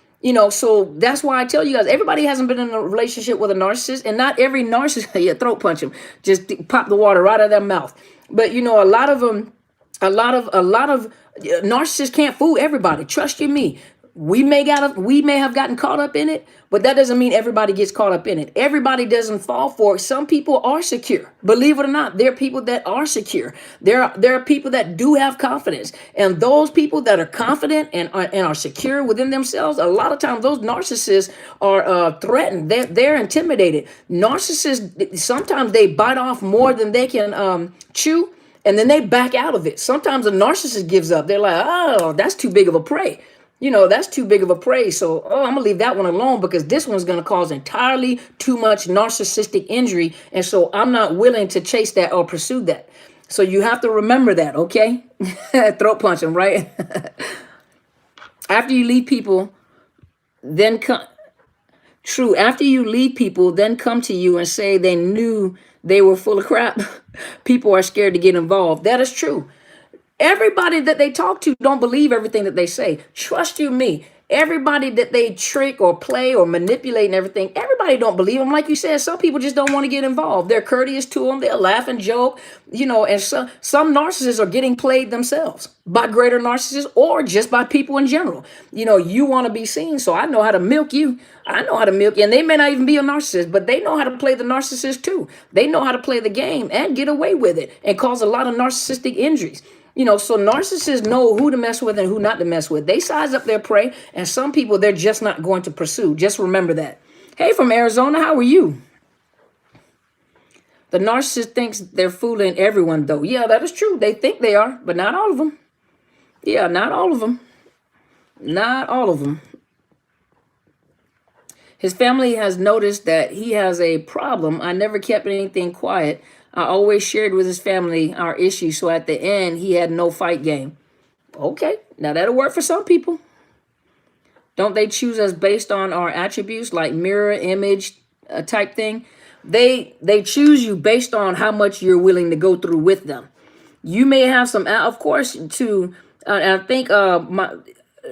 So that's why I tell you guys, everybody hasn't been in a relationship with a narcissist, and not every narcissist, yeah, throat punch them, just pop the water right out of their mouth. But a lot of narcissists can't fool everybody. Trust you me. We may have gotten caught up in it, but that doesn't mean everybody gets caught up in it. Everybody doesn't fall for it. Some people are secure. Believe it or not, there are people that are secure. There are people that do have confidence. And those people that are confident and are secure within themselves, a lot of times those narcissists are threatened. They're intimidated. Narcissists, sometimes they bite off more than they can chew, and then they back out of it. Sometimes a narcissist gives up. They're like, oh, that's too big of a prey. That's too big of a praise. So, I'm going to leave that one alone because this one's going to cause entirely too much narcissistic injury. And so I'm not willing to chase that or pursue that. So you have to remember that, okay? Throat punching, right? After you leave people, then come. True. After you leave people, then come to you and say they knew they were full of crap. People are scared to get involved. That is true. Everybody that they talk to don't believe everything that they say. Trust you me. Everybody that they trick or play or manipulate and everything, everybody don't believe them. Like you said, some people just don't want to get involved. They're courteous to them. They'll laugh and joke, and some narcissists are getting played themselves by greater narcissists or just by people in general. You want to be seen, so I know how to milk you. I know how to milk you. And they may not even be a narcissist, but they know how to play the narcissist too. They know how to play the game and get away with it and cause a lot of narcissistic injuries. So narcissists know who to mess with and who not to mess with. They size up their prey, and some people they're just not going to pursue. Just remember that. Hey, from Arizona, how are you? The narcissist thinks they're fooling everyone, though. Yeah, that is true. They think they are, but not all of them. Yeah, not all of them. Not all of them. His family has noticed that he has a problem. I never kept anything quiet. I always shared with his family our issues, so at the end, he had no fight game. Okay, now that'll work for some people. Don't they choose us based on our attributes, like mirror image type thing? They choose you based on how much you're willing to go through with them. You may have some, of course, I think there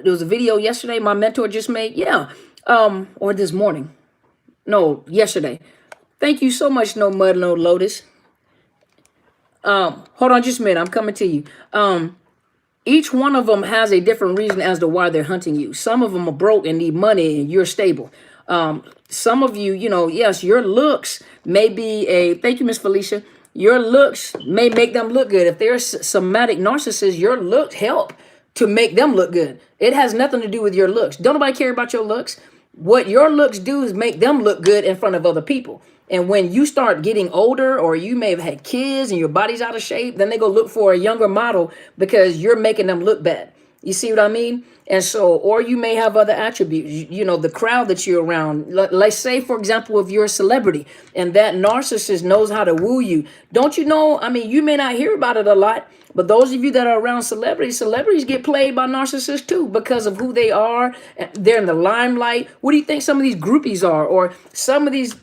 was a video yesterday my mentor just made. Yeah, or this morning. No, yesterday. Thank you so much, No Mud, No Lotus. Hold on just a minute. I'm coming to you. Each one of them has a different reason as to why they're hunting you. Some of them are broke and need money and you're stable. Some of you, yes, your looks may be thank you, Miss Felicia. Your looks may make them look good. If they're somatic narcissists, your looks help to make them look good. It has nothing to do with your looks. Don't nobody care about your looks. What your looks do is make them look good in front of other people. And when you start getting older, or you may have had kids and your body's out of shape, then they go look for a younger model because you're making them look bad. You see what I mean? And so, or you may have other attributes, the crowd that you're around. Let's say, for example, if you're a celebrity and that narcissist knows how to woo you, don't you know? I mean, you may not hear about it a lot, but those of you that are around celebrities get played by narcissists too because of who they are. They're in the limelight. What do you think some of these groupies are? Or some of these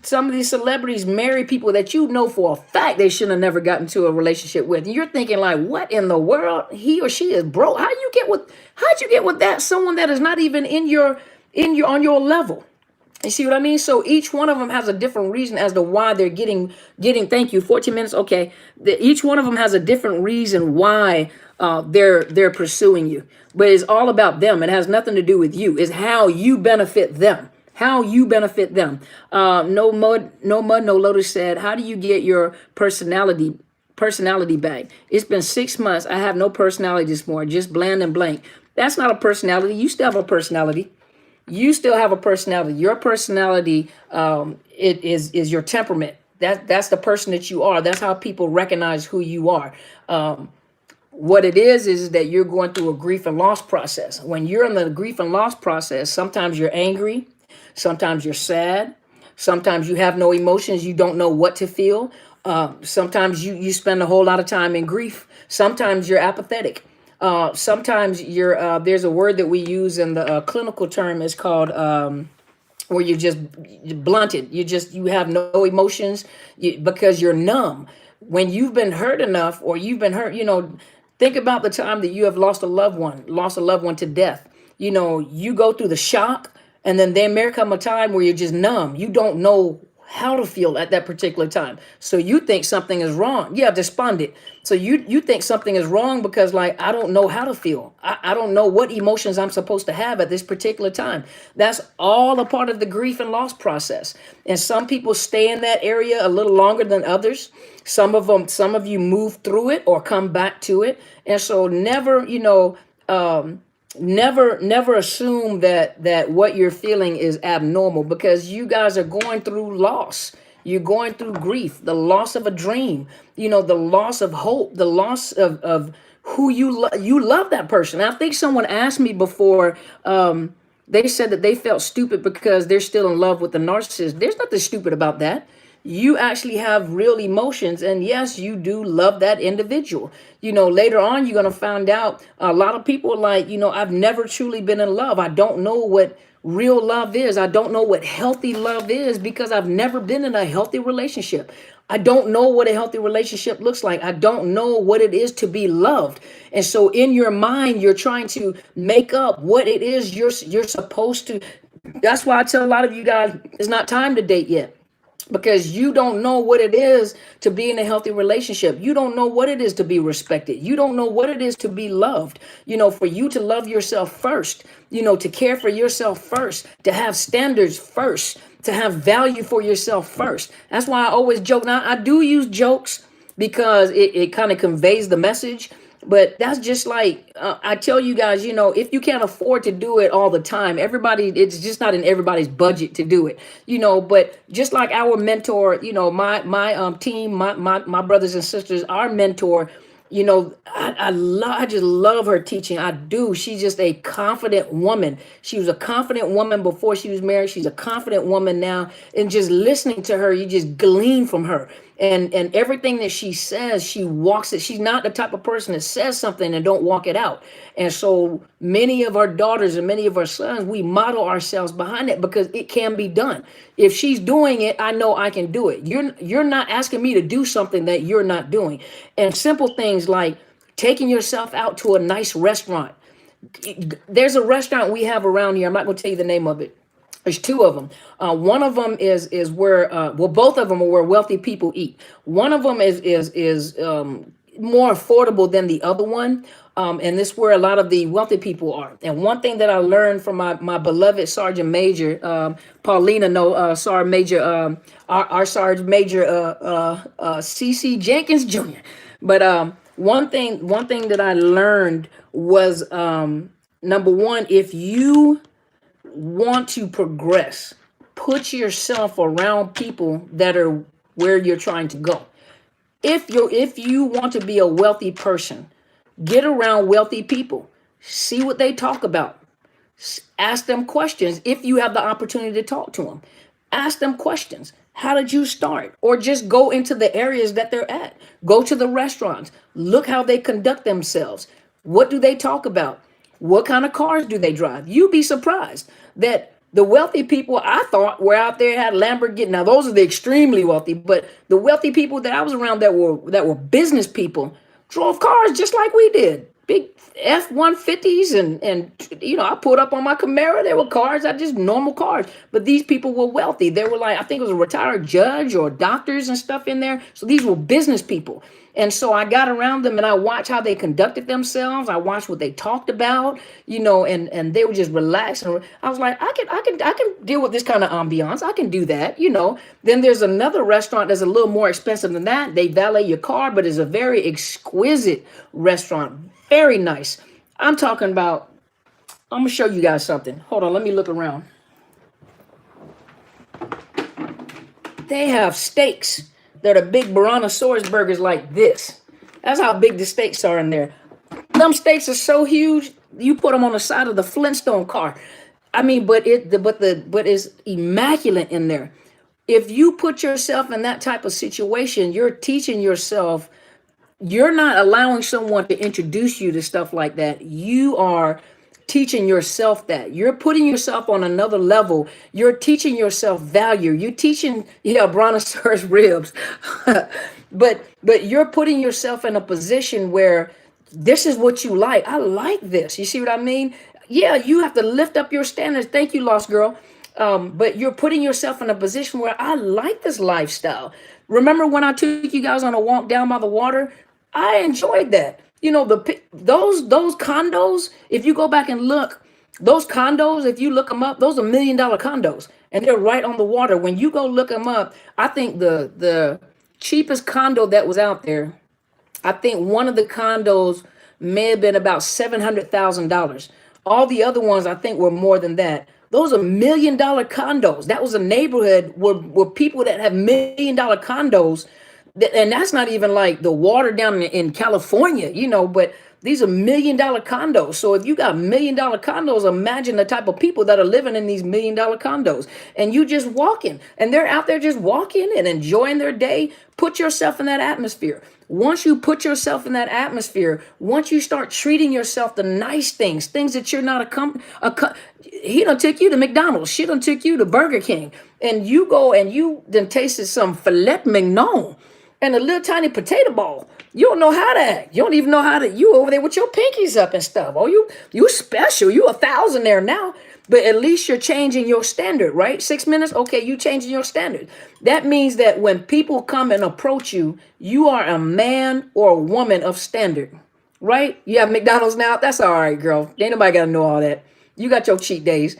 celebrities marry people that you know for a fact they shouldn't have never gotten into a relationship with. And you're thinking like, what in the world? He or she is broke. How'd you get with that? Someone that is not even on your level. You see what I mean? So each one of them has a different reason as to why they're getting. Thank you. 14 minutes. Okay. Each one of them has a different reason why they're pursuing you. But it's all about them. It has nothing to do with you. It's how you benefit them. How you benefit them. No mud, no lotus said, how do you get your personality back? It's been 6 months. I have no personality this morning. Just bland and blank. That's not a personality. You still have a personality. You still have a personality. Your personality it is your temperament. That's the person that you are. That's how people recognize who you are. What it is that you're going through a grief and loss process. When you're in the grief and loss process, sometimes you're angry, sometimes you're sad, sometimes you have no emotions, you don't know what to feel. Sometimes you spend a whole lot of time in grief. Sometimes you're apathetic. Sometimes you're there's a word that we use in the clinical term is called where you're just blunted. You have no emotions because you're numb. When you've been hurt enough, or you've been hurt, think about the time that you have lost a loved one to death. You go through the shock, and then there come a time where you're just numb. You don't know how to feel at that particular time. So you think something is wrong. Yeah, despondent. So you think something is wrong because I don't know how to feel. I don't know what emotions I'm supposed to have at this particular time. That's all a part of the grief and loss process. And some people stay in that area a little longer than others. Some of you move through it or come back to it. And so never assume that what you're feeling is abnormal, because you guys are going through loss. You're going through grief, the loss of a dream, the loss of hope, the loss of who you love that person. I think someone asked me before, they said that they felt stupid because they're still in love with the narcissist. There's nothing stupid about that. You actually have real emotions, and yes, you do love that individual. Later on you're going to find out a lot of people are like, I've never truly been in love. I don't know what real love is. I don't know what healthy love is because I've never been in a healthy relationship. I don't know what a healthy relationship looks like. I don't know what it is to be loved. And so in your mind, you're trying to make up what it is you're supposed to. That's why I tell a lot of you guys, it's not time to date yet, because you don't know what it is to be in a healthy relationship. You don't know what it is to be respected. You don't know what it is to be loved. For you to love yourself first, to care for yourself first, to have standards first, to have value for yourself first. That's why I always joke. Now, I do use jokes because it kind of conveys the message. But that's just like, I tell you guys, if you can't afford to do it all the time, it's just not in everybody's budget to do it, but just like our mentor, my team, my brothers and sisters, our mentor, I just love her teaching. I do. She's just a confident woman. She was a confident woman before she was married. She's a confident woman now. And just listening to her, you just glean from her. And everything that she says, she walks it. She's not the type of person that says something and don't walk it out. And so many of our daughters and many of our sons, we model ourselves behind it because it can be done. If she's doing it, I know I can do it. You're not asking me to do something that you're not doing. And simple things like taking yourself out to a nice restaurant. There's a restaurant we have around here. I'm not going to tell you the name of it. There's two of them. One of them is where both of them are where wealthy people eat. One of them is more affordable than the other one, and this is where a lot of the wealthy people are. And one thing that I learned from my beloved Sergeant Major Paulina, Sergeant Major, our Sergeant Major C.C. Jenkins Jr. But one thing that I learned was number one, if you want to progress, put yourself around people that are where you're trying to go. If you want to be a wealthy person, get around wealthy people. See what they talk about. Ask them questions. If you have the opportunity to talk to them, ask them questions. How did you start? Or just go into the areas that they're at. Go to the restaurants. Look how they conduct themselves. What do they talk about? What kind of cars do they drive? You'd be surprised that the wealthy people I thought were out there had Lamborghini. Now those are the extremely wealthy, but the wealthy people that I was around that were business people drove cars just like we did. Big F-150s and I pulled up on my Camaro. There were cars, just normal cars. But these people were wealthy. They were like, I think it was a retired judge or doctors and stuff in there. So these were business people. And so I got around them and I watched how they conducted themselves. I watched what they talked about, and they were just relaxed. And I was like, I can deal with this kind of ambiance. I can do that, Then there's another restaurant that's a little more expensive than that. They valet your car, but it's a very exquisite restaurant. Very nice. I'm talking about, I'm going to show you guys something. Hold on, let me look around. They have steaks. They're the big Brontosaurus burgers like this. That's how big the steaks are in there. Them steaks are so huge, you put them on the side of the Flintstone car. I mean, but it's immaculate in there. If you put yourself in that type of situation, you're teaching yourself. You're not allowing someone to introduce you to stuff like that. You are teaching yourself that. You're putting yourself on another level. You're teaching yourself value. You're teaching, brontosaurus ribs. but you're putting yourself in a position where this is what you like. I like this. You see what I mean? Yeah, you have to lift up your standards. Thank you, Lost Girl. But you're putting yourself in a position where I like this lifestyle. Remember when I took you guys on a walk down by the water? I enjoyed that. Those condos, if you go back and look, those condos, if you look them up, those are $1 million condos and they're right on the water. When you go look them up, I think the cheapest condo that was out there, I think one of the condos may have been about $700,000. All the other ones, I think, were more than that. Those are $1 million condos. That was a neighborhood where people that have $1 million condos, and that's not even like the water down in California, but These are $1 million condos. So if you got $1 million condos, imagine the type of people that are living in these $1 million condos. And you just walking, and they're out there just walking and enjoying their day. Put yourself in that atmosphere. Once you put yourself in that atmosphere, once you start treating yourself to nice things that you're not he done took you to McDonald's, she done took you to Burger King, and you go and you then tasted some filet mignon and a little tiny potato ball. You don't know how to act. You don't even know how to. You over there with your pinkies up and stuff. Oh, you special. You 1,000 there now. But at least you're changing your standard, right? 6 minutes. Okay, you changing your standard. That means that when people come and approach you, you are a man or a woman of standard, right? You have McDonald's now. That's all right, girl. Ain't nobody got to know all that. You got your cheat days.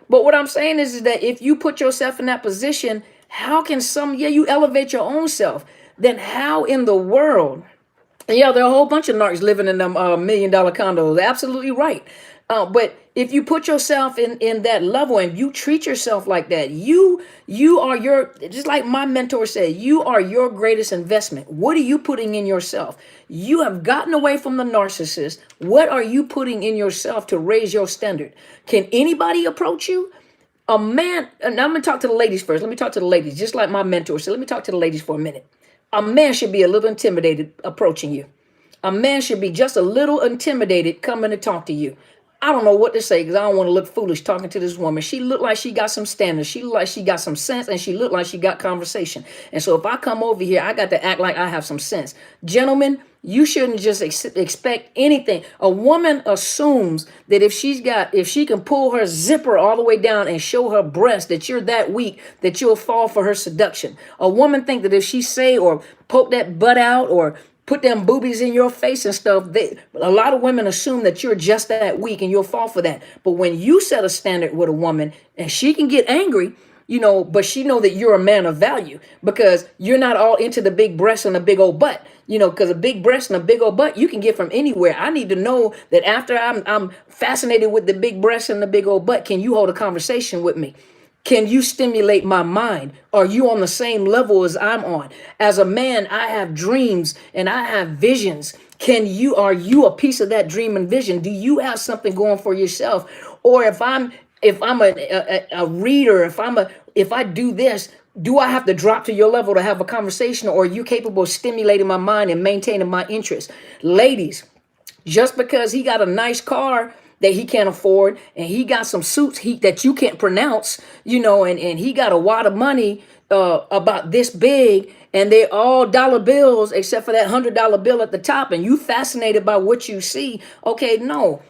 But what I'm saying is that if you put yourself in that position, how can you elevate your own self. Then how in the world? Yeah, there are a whole bunch of narcs living in them $1 million condos. Absolutely right. But if you put yourself in that level and you treat yourself like that, you are just like my mentor said, you are your greatest investment. What are you putting in yourself? You have gotten away from the narcissist. What are you putting in yourself to raise your standard? Can anybody approach you? A man, and I'm going to talk to the ladies first. Let me talk to the ladies, just like my mentor said. Let me talk to the ladies for a minute. A man should be a little intimidated approaching you. A man should be just a little intimidated coming to talk to you. I don't know what to say because I don't want to look foolish talking to this woman. She looked like she got some standards. She looked like she got some sense, and she looked like she got conversation. And so if I come over here, I got to act like I have some sense. Gentlemen, you shouldn't just expect anything. A woman assumes that if she can pull her zipper all the way down and show her breast, that you're that weak, that you'll fall for her seduction. A woman think that if she say or poke that butt out or put them boobies in your face and stuff, a lot of women assume that you're just that weak and you'll fall for that. But when you set a standard with a woman and she can get angry, but she know that you're a man of value because you're not all into the big breasts and the big old butt, because a big breast and a big old butt you can get from anywhere. I need to know that after I'm fascinated with the big breasts and the big old butt, can you hold a conversation with me? Can you stimulate my mind? Are you on the same level as I'm on? As a man, I have dreams and I have visions. Are you a piece of that dream and vision? Do you have something going for yourself? Or if I'm a reader, if I do this, do I have to drop to your level to have a conversation? Or are you capable of stimulating my mind and maintaining my interest? Ladies, just because he got a nice car that he can't afford, and he got some suits that you can't pronounce, and he got a wad of money about this big, and they're all dollar bills except for that $100 bill at the top, and you fascinated by what you see. Okay, no,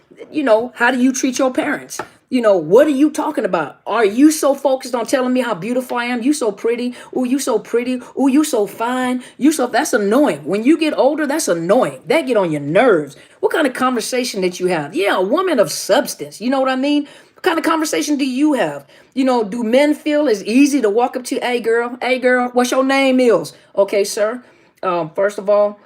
how do you treat your parents? What are you talking about? Are you so focused on telling me how beautiful I am? You so pretty. Oh, you so pretty. Oh, you so fine. That's annoying. When you get older, that's annoying. That get on your nerves. What kind of conversation that you have? Yeah, a woman of substance. You know what I mean? What kind of conversation do you have? Do men feel it's easy to walk up to, hey girl, what's your name is? Okay, sir. First of all,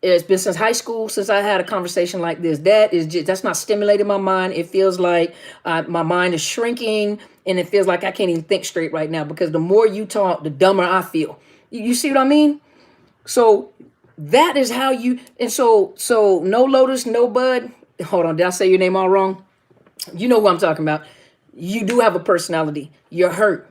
it's been since high school since I had a conversation like this. That's not stimulating my mind. It feels like my mind is shrinking, and it feels like I can't even think straight right now because the more you talk, the dumber I feel. You see what I mean? So that is how you. And so no Lotus, no Bud. Hold on, did I say your name all wrong? You know who I'm talking about. You do have a personality. You're hurt.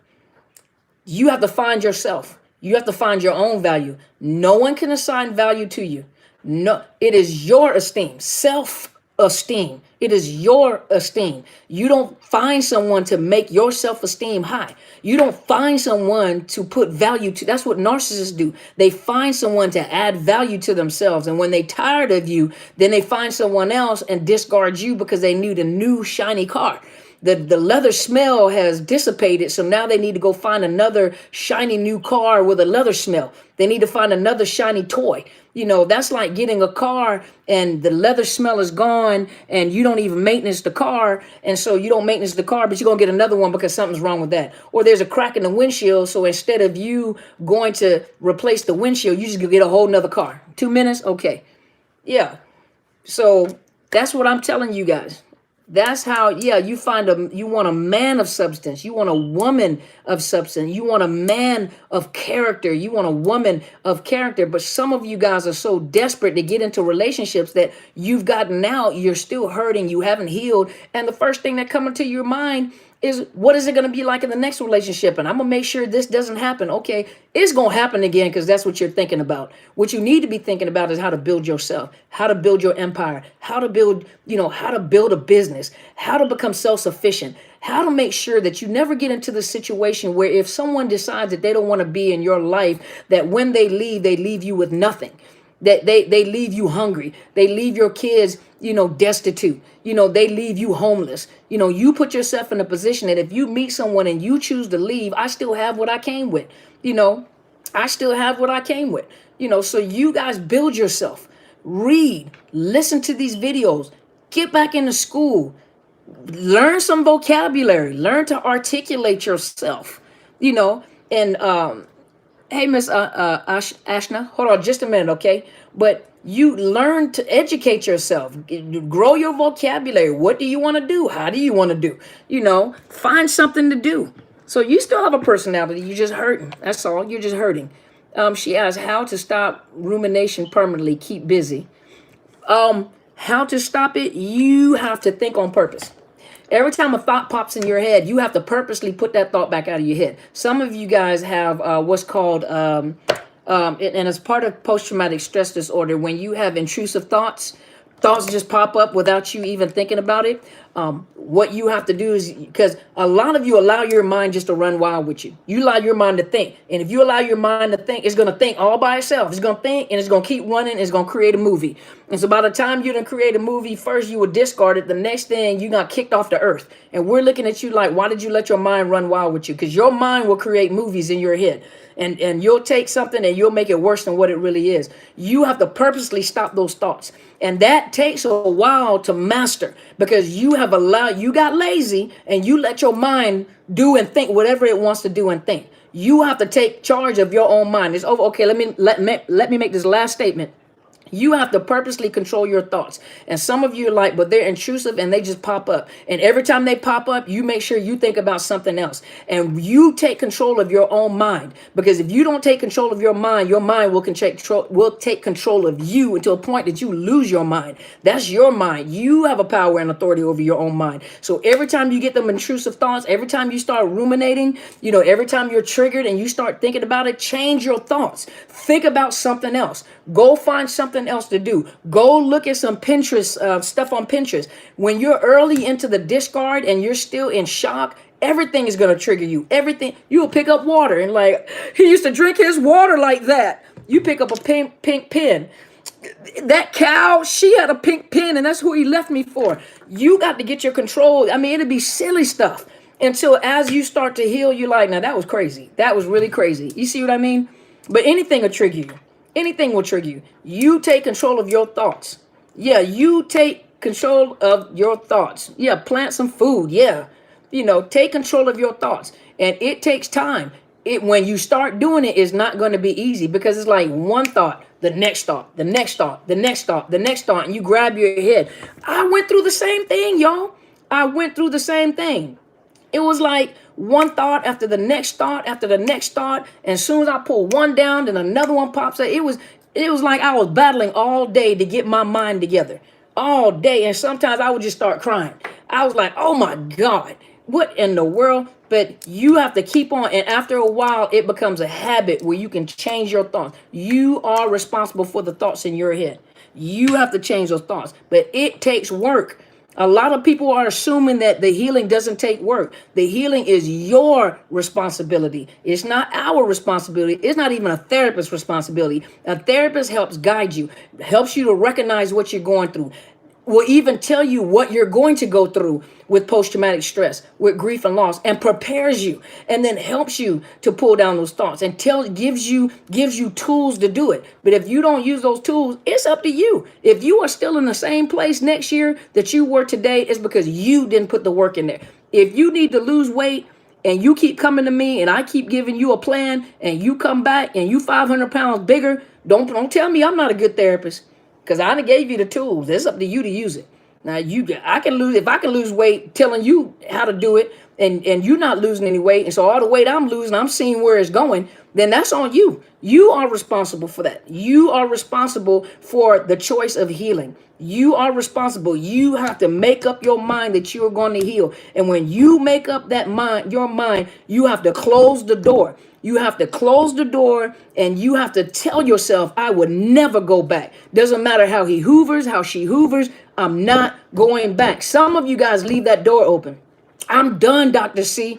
You have to find yourself. You have to find your own value. No one can assign value to you. No, it is your esteem, self-esteem. It is your esteem. You don't find someone to make your self-esteem high. You don't find someone to put value to. That's what narcissists do. They find someone to add value to themselves. And when they tired of you, then they find someone else and discard you because they need a new shiny car. The leather smell has dissipated, so now they need to go find another shiny new car with a leather smell. They need to find another shiny toy. That's like getting a car and the leather smell is gone and you don't even maintenance the car. And so you don't maintenance the car, but you're going to get another one because something's wrong with that. Or there's a crack in the windshield. So instead of you going to replace the windshield, you just get a whole nother car. 2 minutes? Okay. Yeah. So that's what I'm telling you guys. That's how, yeah, you want a man of substance. You want a woman of substance. You want a man of character. You want a woman of character. But some of you guys are so desperate to get into relationships that you've gotten out. You're still hurting. You haven't healed. And the first thing that comes into your mind is, what is it going to be like in the next relationship? And I'm going to make sure this doesn't happen. Okay, it's going to happen again because that's what you're thinking about. What you need to be thinking about is how to build yourself, how to build your empire, how to build, how to build a business, how to become self-sufficient, how to make sure that you never get into the situation where if someone decides that they don't want to be in your life, that when they leave you with nothing, that they leave you hungry, they leave your kids destitute, they leave you homeless. You put yourself in a position that if you meet someone and you choose to leave, I still have what I came with. I still have what I came with. So you guys build yourself, read, listen to these videos, get back into school, learn some vocabulary, learn to articulate yourself. And hey, Miss Ashna, hold on just a minute, okay? But you learn to educate yourself, grow your vocabulary. What do you want to do? How do you want to do? Find something to do. So you still have a personality. You're just hurting. That's all. You're just hurting. She asked how to stop rumination permanently. Keep busy. How to stop it? You have to think on purpose. Every time a thought pops in your head, you have to purposely put that thought back out of your head. Some of you guys have what's called, and it's part of post-traumatic stress disorder, when you have intrusive thoughts just pop up without you even thinking about it. What you have to do is, because a lot of you allow your mind just to run wild with you. You allow your mind to think. And if you allow your mind to think, it's going to think all by itself. It's going to think and it's going to keep running. And it's going to create a movie. And so by the time you done create a movie, first you would discard it. The next thing, you got kicked off the earth. And we're looking at you like, why did you let your mind run wild with you? Because your mind will create movies in your head. And you'll take something and you'll make it worse than what it really is. You have to purposely stop those thoughts. And that takes a while to master, because you got lazy and you let your mind do and think whatever it wants to do and think. You have to take charge of your own mind. It's over. Okay, let me make this last statement. You have to purposely control your thoughts. And some of you are like, but they're intrusive and they just pop up. And every time they pop up, you make sure you think about something else. And you take control of your own mind. Because if you don't take control of your mind will take control of you until a point that you lose your mind. That's your mind. You have a power and authority over your own mind. So every time you get them intrusive thoughts, every time you start ruminating, every time you're triggered and you start thinking about it, change your thoughts. Think about something else. Go find something else to do. Go look at some Pinterest stuff on Pinterest. When you're early into the discard and you're still in shock, everything is going to trigger you. Everything. You'll pick up water and like, he used to drink his water like that. You pick up a pink pen. That cow, she had a pink pen and that's who he left me for. You got to get your control. I mean, it'd be silly stuff until as you start to heal, you're like, now that was crazy. That was really crazy. You see what I mean? But anything will trigger you. Anything will trigger you. You take control of your thoughts. Yeah, you take control of your thoughts. Yeah, plant some food. Yeah, take control of your thoughts. And it takes time. When you start doing it, it's not going to be easy, because it's like one thought, the next thought, the next thought, the next thought, the next thought, and you grab your head. I went through the same thing, y'all. I went through the same thing. It was like one thought after the next thought after the next thought. And as soon as I pull one down, then another one pops up. It was like I was battling all day to get my mind together. All day. And sometimes I would just start crying. I was like, oh my God, what in the world? But you have to keep on. And after a while, it becomes a habit where you can change your thoughts. You are responsible for the thoughts in your head. You have to change those thoughts. But it takes work. A lot of people are assuming that the healing doesn't take work. The healing is your responsibility. It's not our responsibility. It's not even a therapist's responsibility. A therapist helps guide you, helps you to recognize what you're going through, will even tell you what you're going to go through with post-traumatic stress, with grief and loss, and prepares you, and then helps you to pull down those thoughts and gives you tools to do it. But if you don't use those tools, it's up to you. If you are still in the same place next year that you were today, it's because you didn't put the work in there. If you need to lose weight and you keep coming to me and I keep giving you a plan and you come back and you 500 pounds bigger, don't tell me I'm not a good therapist, because I done gave you the tools. It's up to you to use it. Now I can lose, if I can lose weight telling you how to do it, and you not losing any weight, and so all the weight I'm losing, I'm seeing where it's going, then that's on you. You are responsible for that. You are responsible for the choice of healing. You are responsible. You have to make up your mind that you are going to heal. And when you make up that mind, your mind, you have to close the door. You have to close the door, and you have to tell yourself, I would never go back. Doesn't matter how he hoovers, how she hoovers, I'm not going back. Some of you guys leave that door open. I'm done, Dr. C.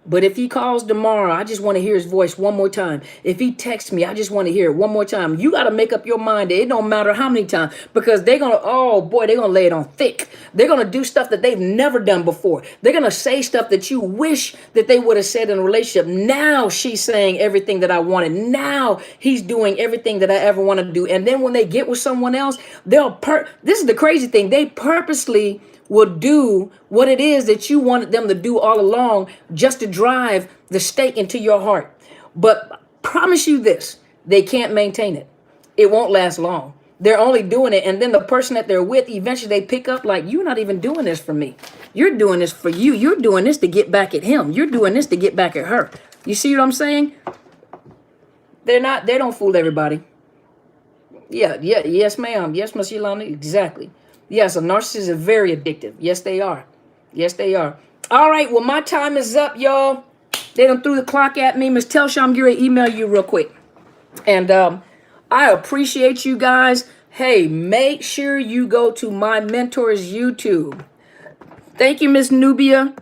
But if he calls tomorrow, I just want to hear his voice one more time. If he texts me, I just want to hear it one more time. You got to make up your mind that it don't matter how many times, because they're going to, oh boy, they're going to lay it on thick. They're going to do stuff that they've never done before. They're going to say stuff that you wish that they would have said in a relationship. Now she's saying everything that I wanted. Now he's doing everything that I ever wanted to do. And then when they get with someone else, this is the crazy thing. They purposely will do what it is that you wanted them to do all along, just to drive the stake into your heart. But promise you this, they can't maintain it. It won't last long. They're only doing it, and then the person that they're with, eventually they pick up like, you're not even doing this for me. You're doing this for you. You're doing this to get back at him. You're doing this to get back at her. You see what I'm saying? They don't fool everybody. Yes, ma'am. Yes, Miss Yolanda. Exactly. Yes, a narcissist is very addictive. Yes, they are. Yes, they are. All right, well, my time is up, y'all. They done threw the clock at me. Miss Telsha, I'm going to email you real quick. And I appreciate you guys. Hey, make sure you go to my mentor's YouTube. Thank you, Miss Nubia.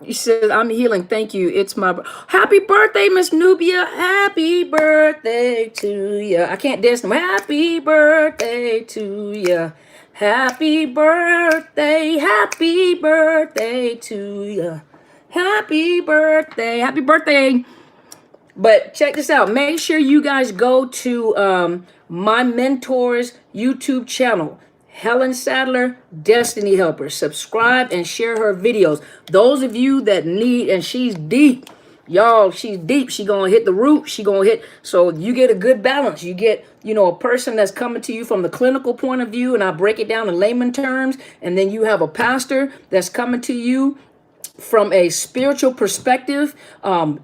You said, I'm healing. Thank you. It's my happy birthday, Miss Nubia. Happy birthday to you. I can't dance. Happy birthday to you. Happy birthday to you. Happy birthday. But check this out. Make sure you guys go to my mentor's YouTube channel, Helen Sadler, Destiny Helper. Subscribe and share her videos. Those of you that need, and she's deep. Y'all, she's deep. She gonna hit the root. She gonna hit. So you get a good balance. You get, a person that's coming to you from the clinical point of view, and I break it down in layman terms. And then you have a pastor that's coming to you from a spiritual perspective,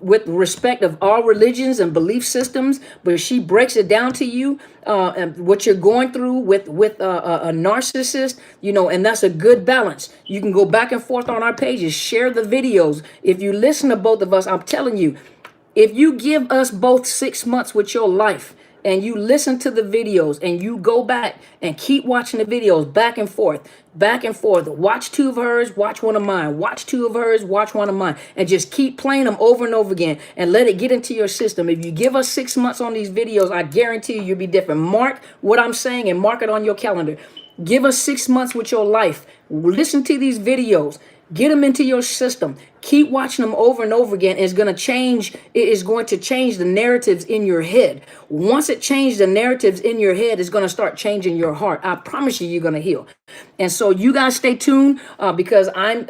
with respect of all religions and belief systems, but she breaks it down to you, and what you're going through with a narcissist, and that's a good balance. You can go back and forth on our pages, share the videos. If you listen to both of us, I'm telling you, if you give us both 6 months with your life, and you listen to the videos, and you go back and keep watching the videos back and forth, watch 2 of hers, watch 1 of mine, watch 2 of hers, watch 1 of mine, and just keep playing them over and over again, and let it get into your system. If you give us 6 months on these videos, I guarantee you'll be different. Mark what I'm saying and mark it on your calendar. Give us 6 months with your life. Listen to these videos. Get them into your system. Keep watching them over and over again. It's going to change. It is going to change the narratives in your head. Once it changes the narratives in your head, it's going to start changing your heart. I promise you, you're going to heal. And so you guys stay tuned, because I'm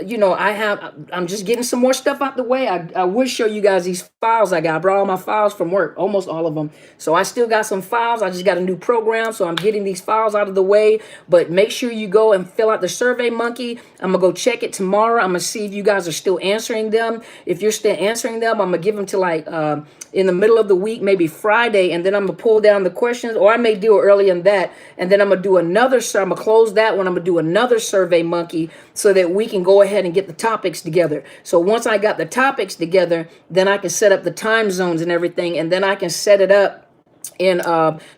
just getting some more stuff out the way. I will show you guys these files I got. I brought all my files from work, almost all of them. So I still got some files. I just got a new program, so I'm getting these files out of the way. But make sure you go and fill out the Survey Monkey. I'm going to go check it tomorrow. I'm going to see if you guys are still answering them. If you're still answering them, I'm going to give them to in the middle of the week, maybe Friday, and then I'm going to pull down the questions, or I may do it early in that, and then I'm going to do another, I'm going to close that one, I'm going to do another Survey Monkey so that we can go ahead and get the topics together. So once I got the topics together, then I can set up the time zones and everything, and then I can set it up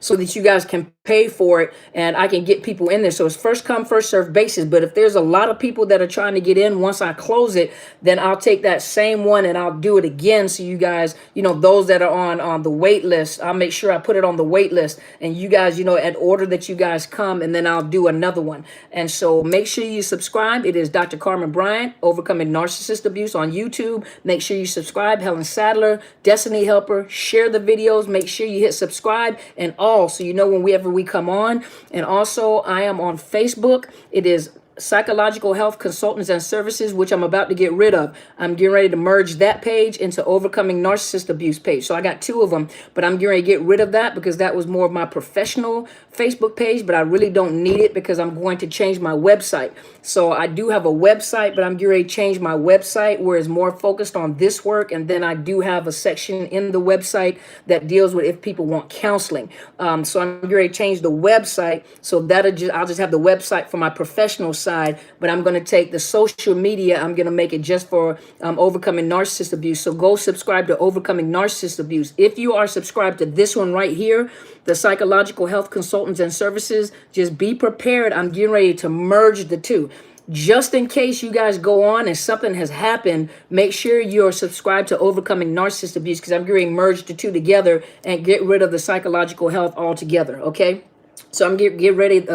so that you guys can pay for it, and I can get people in there. So it's first come, first serve basis. But if there's a lot of people that are trying to get in, once I close it, then I'll take that same one and I'll do it again. So you guys, those that are on the wait list, I'll make sure I put it on the wait list, and you guys, at order that you guys come, and then I'll do another one. And so make sure you subscribe. It is Dr. Carmen Bryant, Overcoming Narcissist Abuse on YouTube. Make sure you subscribe. Helen Sadler, Destiny Helper. Share the videos. Make sure you hit subscribe and all, so whenever we come on. And also, I am on Facebook. It is Psychological Health Consultants and Services, which I'm about to get rid of. I'm getting ready to merge that page into Overcoming Narcissist Abuse page. So I got two of them, but I'm getting ready to get rid of that because that was more of my professional Facebook page, but I really don't need it because I'm going to change my website. So I do have a website, but I'm getting ready to change my website where it's more focused on this work. And then I do have a section in the website that deals with if people want counseling. So I'm getting ready to change the website. So I'll just have the website for my professional side, but I'm going to take the social media. I'm going to make it just for Overcoming Narcissist Abuse. So go subscribe to Overcoming Narcissist Abuse. If you are subscribed to this one right here, the Psychological Health Consultants and Services, just be prepared. I'm getting ready to merge the two. Just in case you guys go on and something has happened, make sure you're subscribed to Overcoming Narcissist Abuse because I'm going to merge the two together and get rid of the psychological health altogether, okay? So I'm get ready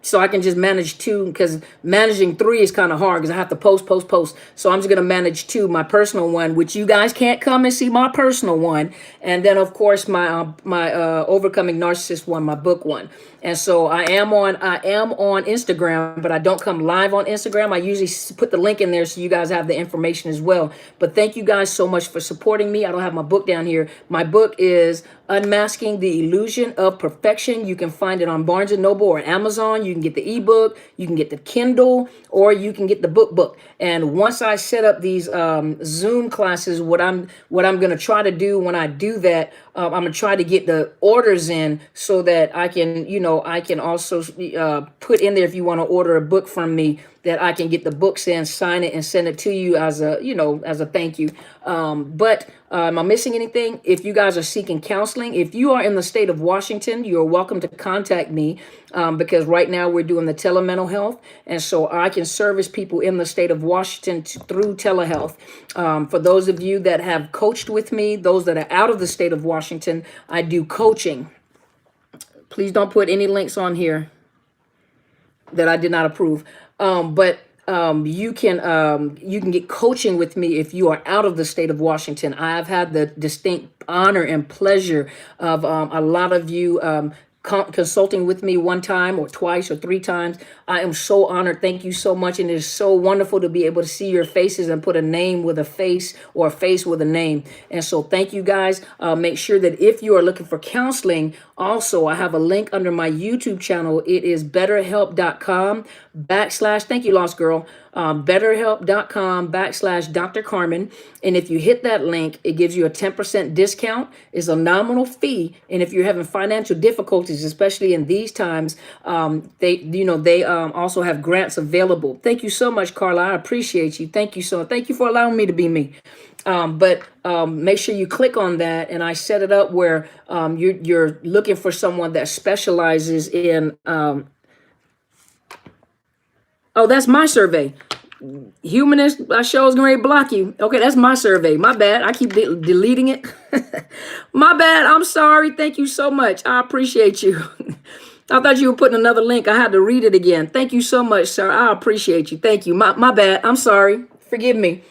so I can just manage two, because managing three is kind of hard because I have to post. So I'm just going to manage two, my personal one, which you guys can't come and see my personal one. And then, of course, my Overcoming Narcissist one, my book one. And so I am on Instagram, but I don't come live on Instagram. I usually put the link in there so you guys have the information as well. But thank you guys so much for supporting me. I don't have my book down here. My book is Unmasking the Illusion of Perfection. You can find it on Barnes & Noble or Amazon. You can get the ebook, you can get the Kindle, or you can get the book. And once I set up these Zoom classes, what I'm going to try to do when I do that, I'm going to try to get the orders in so that I can also put in there, if you want to order a book from me, that I can get the books in, sign it, and send it to you as a thank you. But am I missing anything? If you guys are seeking counseling, if you are in the state of Washington, you're welcome to contact me because right now we're doing the telemental health. And so I can service people in the state of Washington through telehealth. For those of you that have coached with me, those that are out of the state of Washington, I do coaching. Please don't put any links on here that I did not approve. But you can get coaching with me if you are out of the state of Washington. I've had the distinct honor and pleasure of a lot of you consulting with me one time or twice or three times. I am so honored. Thank you so much. And it is so wonderful to be able to see your faces and put a name with a face or a face with a name. And so thank you guys. Make sure that if you are looking for counseling, also, I have a link under my YouTube channel. It is betterhelp.com / thank you, Lost Girl. betterhelp.com / Dr. Carmen. And if you hit that link, it gives you a 10% discount. It's a nominal fee. And if you're having financial difficulties, especially in these times, they also have grants available. Thank you so much, Carla. I appreciate you. Thank you for allowing me to be me. But make sure you click on that, and I set it up where you're looking for someone that specializes in. Oh, that's my survey. Humanist shows going to block you. Okay, that's my survey. My bad. I keep deleting it. My bad. I'm sorry. Thank you so much. I appreciate you. I thought you were putting another link. I had to read it again. Thank you so much, sir. I appreciate you. Thank you. My bad. I'm sorry. Forgive me.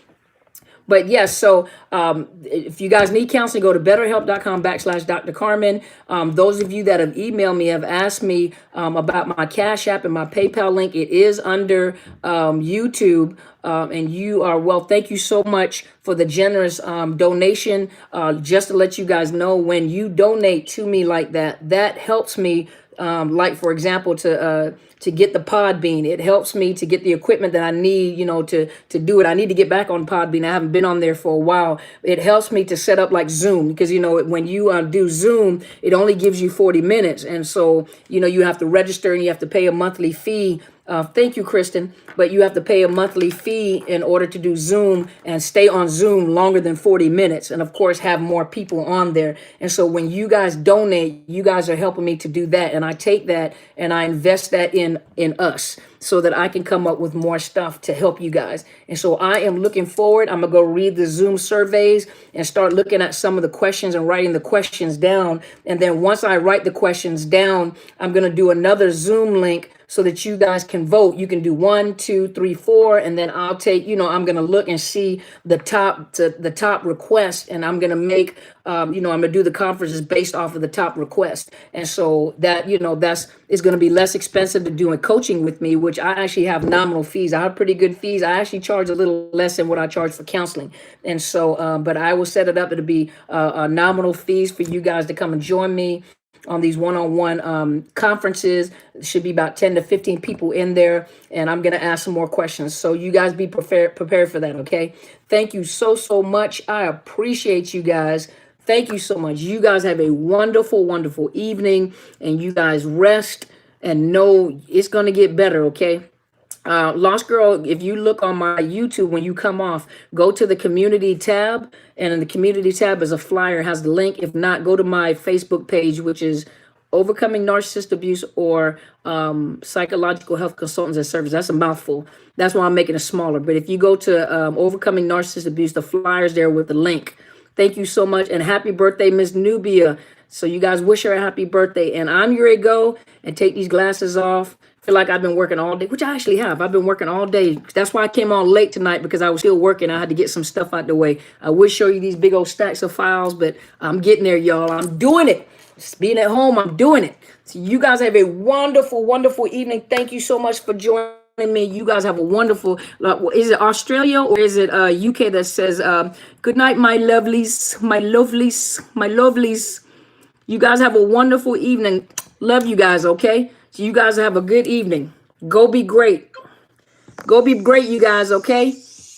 But yes, so if you guys need counseling, go to betterhelp.com / Dr. Carmen. Those of you that have emailed me have asked me about my Cash App and my PayPal link. It is under YouTube. And you are, well, thank you so much for the generous donation. Just to let you guys know, when you donate to me like that, that helps me, like, for example, to get the Podbean. It helps me to get the equipment that I need, to do it. I need to get back on Podbean. I haven't been on there for a while. It helps me to set up like Zoom because, when you do Zoom, it only gives you 40 minutes. And so, you have to register and you have to pay a monthly fee. Thank you, Kristen. But you have to pay a monthly fee in order to do Zoom and stay on Zoom longer than 40 minutes. And of course, have more people on there. And so when you guys donate, you guys are helping me to do that. And I take that and I invest that in us so that I can come up with more stuff to help you guys. And so I am looking forward. I'm going to go read the Zoom surveys and start looking at some of the questions and writing the questions down. And then once I write the questions down, I'm going to do another Zoom link so that you guys can vote. You can do 1, 2, 3, 4, and then I'll take, I'm gonna look and see the top request, and I'm gonna make, I'm gonna do the conferences based off of the top request. And so that, it's gonna be less expensive to doing coaching with me, which I actually have nominal fees. I have pretty good fees. I actually charge a little less than what I charge for counseling. And so, but I will set it up. It'll be nominal fees for you guys to come and join me on these one-on-one conferences. It should be about 10 to 15 people in there, and I'm going to ask some more questions. So you guys be prepared for that, okay? Thank you so much. I appreciate you guys. Thank you so much. You guys have a wonderful, wonderful evening, and you guys rest and know it's going to get better, okay? Lost Girl, if you look on my YouTube, when you come off, go to the community tab, and in the community tab is a flyer, has the link. If not, go to my Facebook page, which is Overcoming Narcissist Abuse, or Psychological Health Consultants and Services. That's a mouthful. That's why I'm making it smaller. But if you go to Overcoming Narcissist Abuse, the flyer's there with the link. Thank you so much, and happy birthday, Miss Nubia. So you guys wish her a happy birthday, and I'm ready to go and take these glasses off. Feel like I've been working all day, which I actually have. I've been working all day. That's why I came on late tonight, because I was still working. I had to get some stuff out the way. I would show you these big old stacks of files, but I'm getting there, y'all. I'm doing it. Just being at home, I'm doing it. So you guys have a wonderful, wonderful evening. Thank you so much for joining me. You guys have a wonderful, is it Australia or is it UK that says, good night, my lovelies, my lovelies, my lovelies. You guys have a wonderful evening. Love you guys, okay? So you guys have a good evening. Go be great. Go be great, you guys, okay?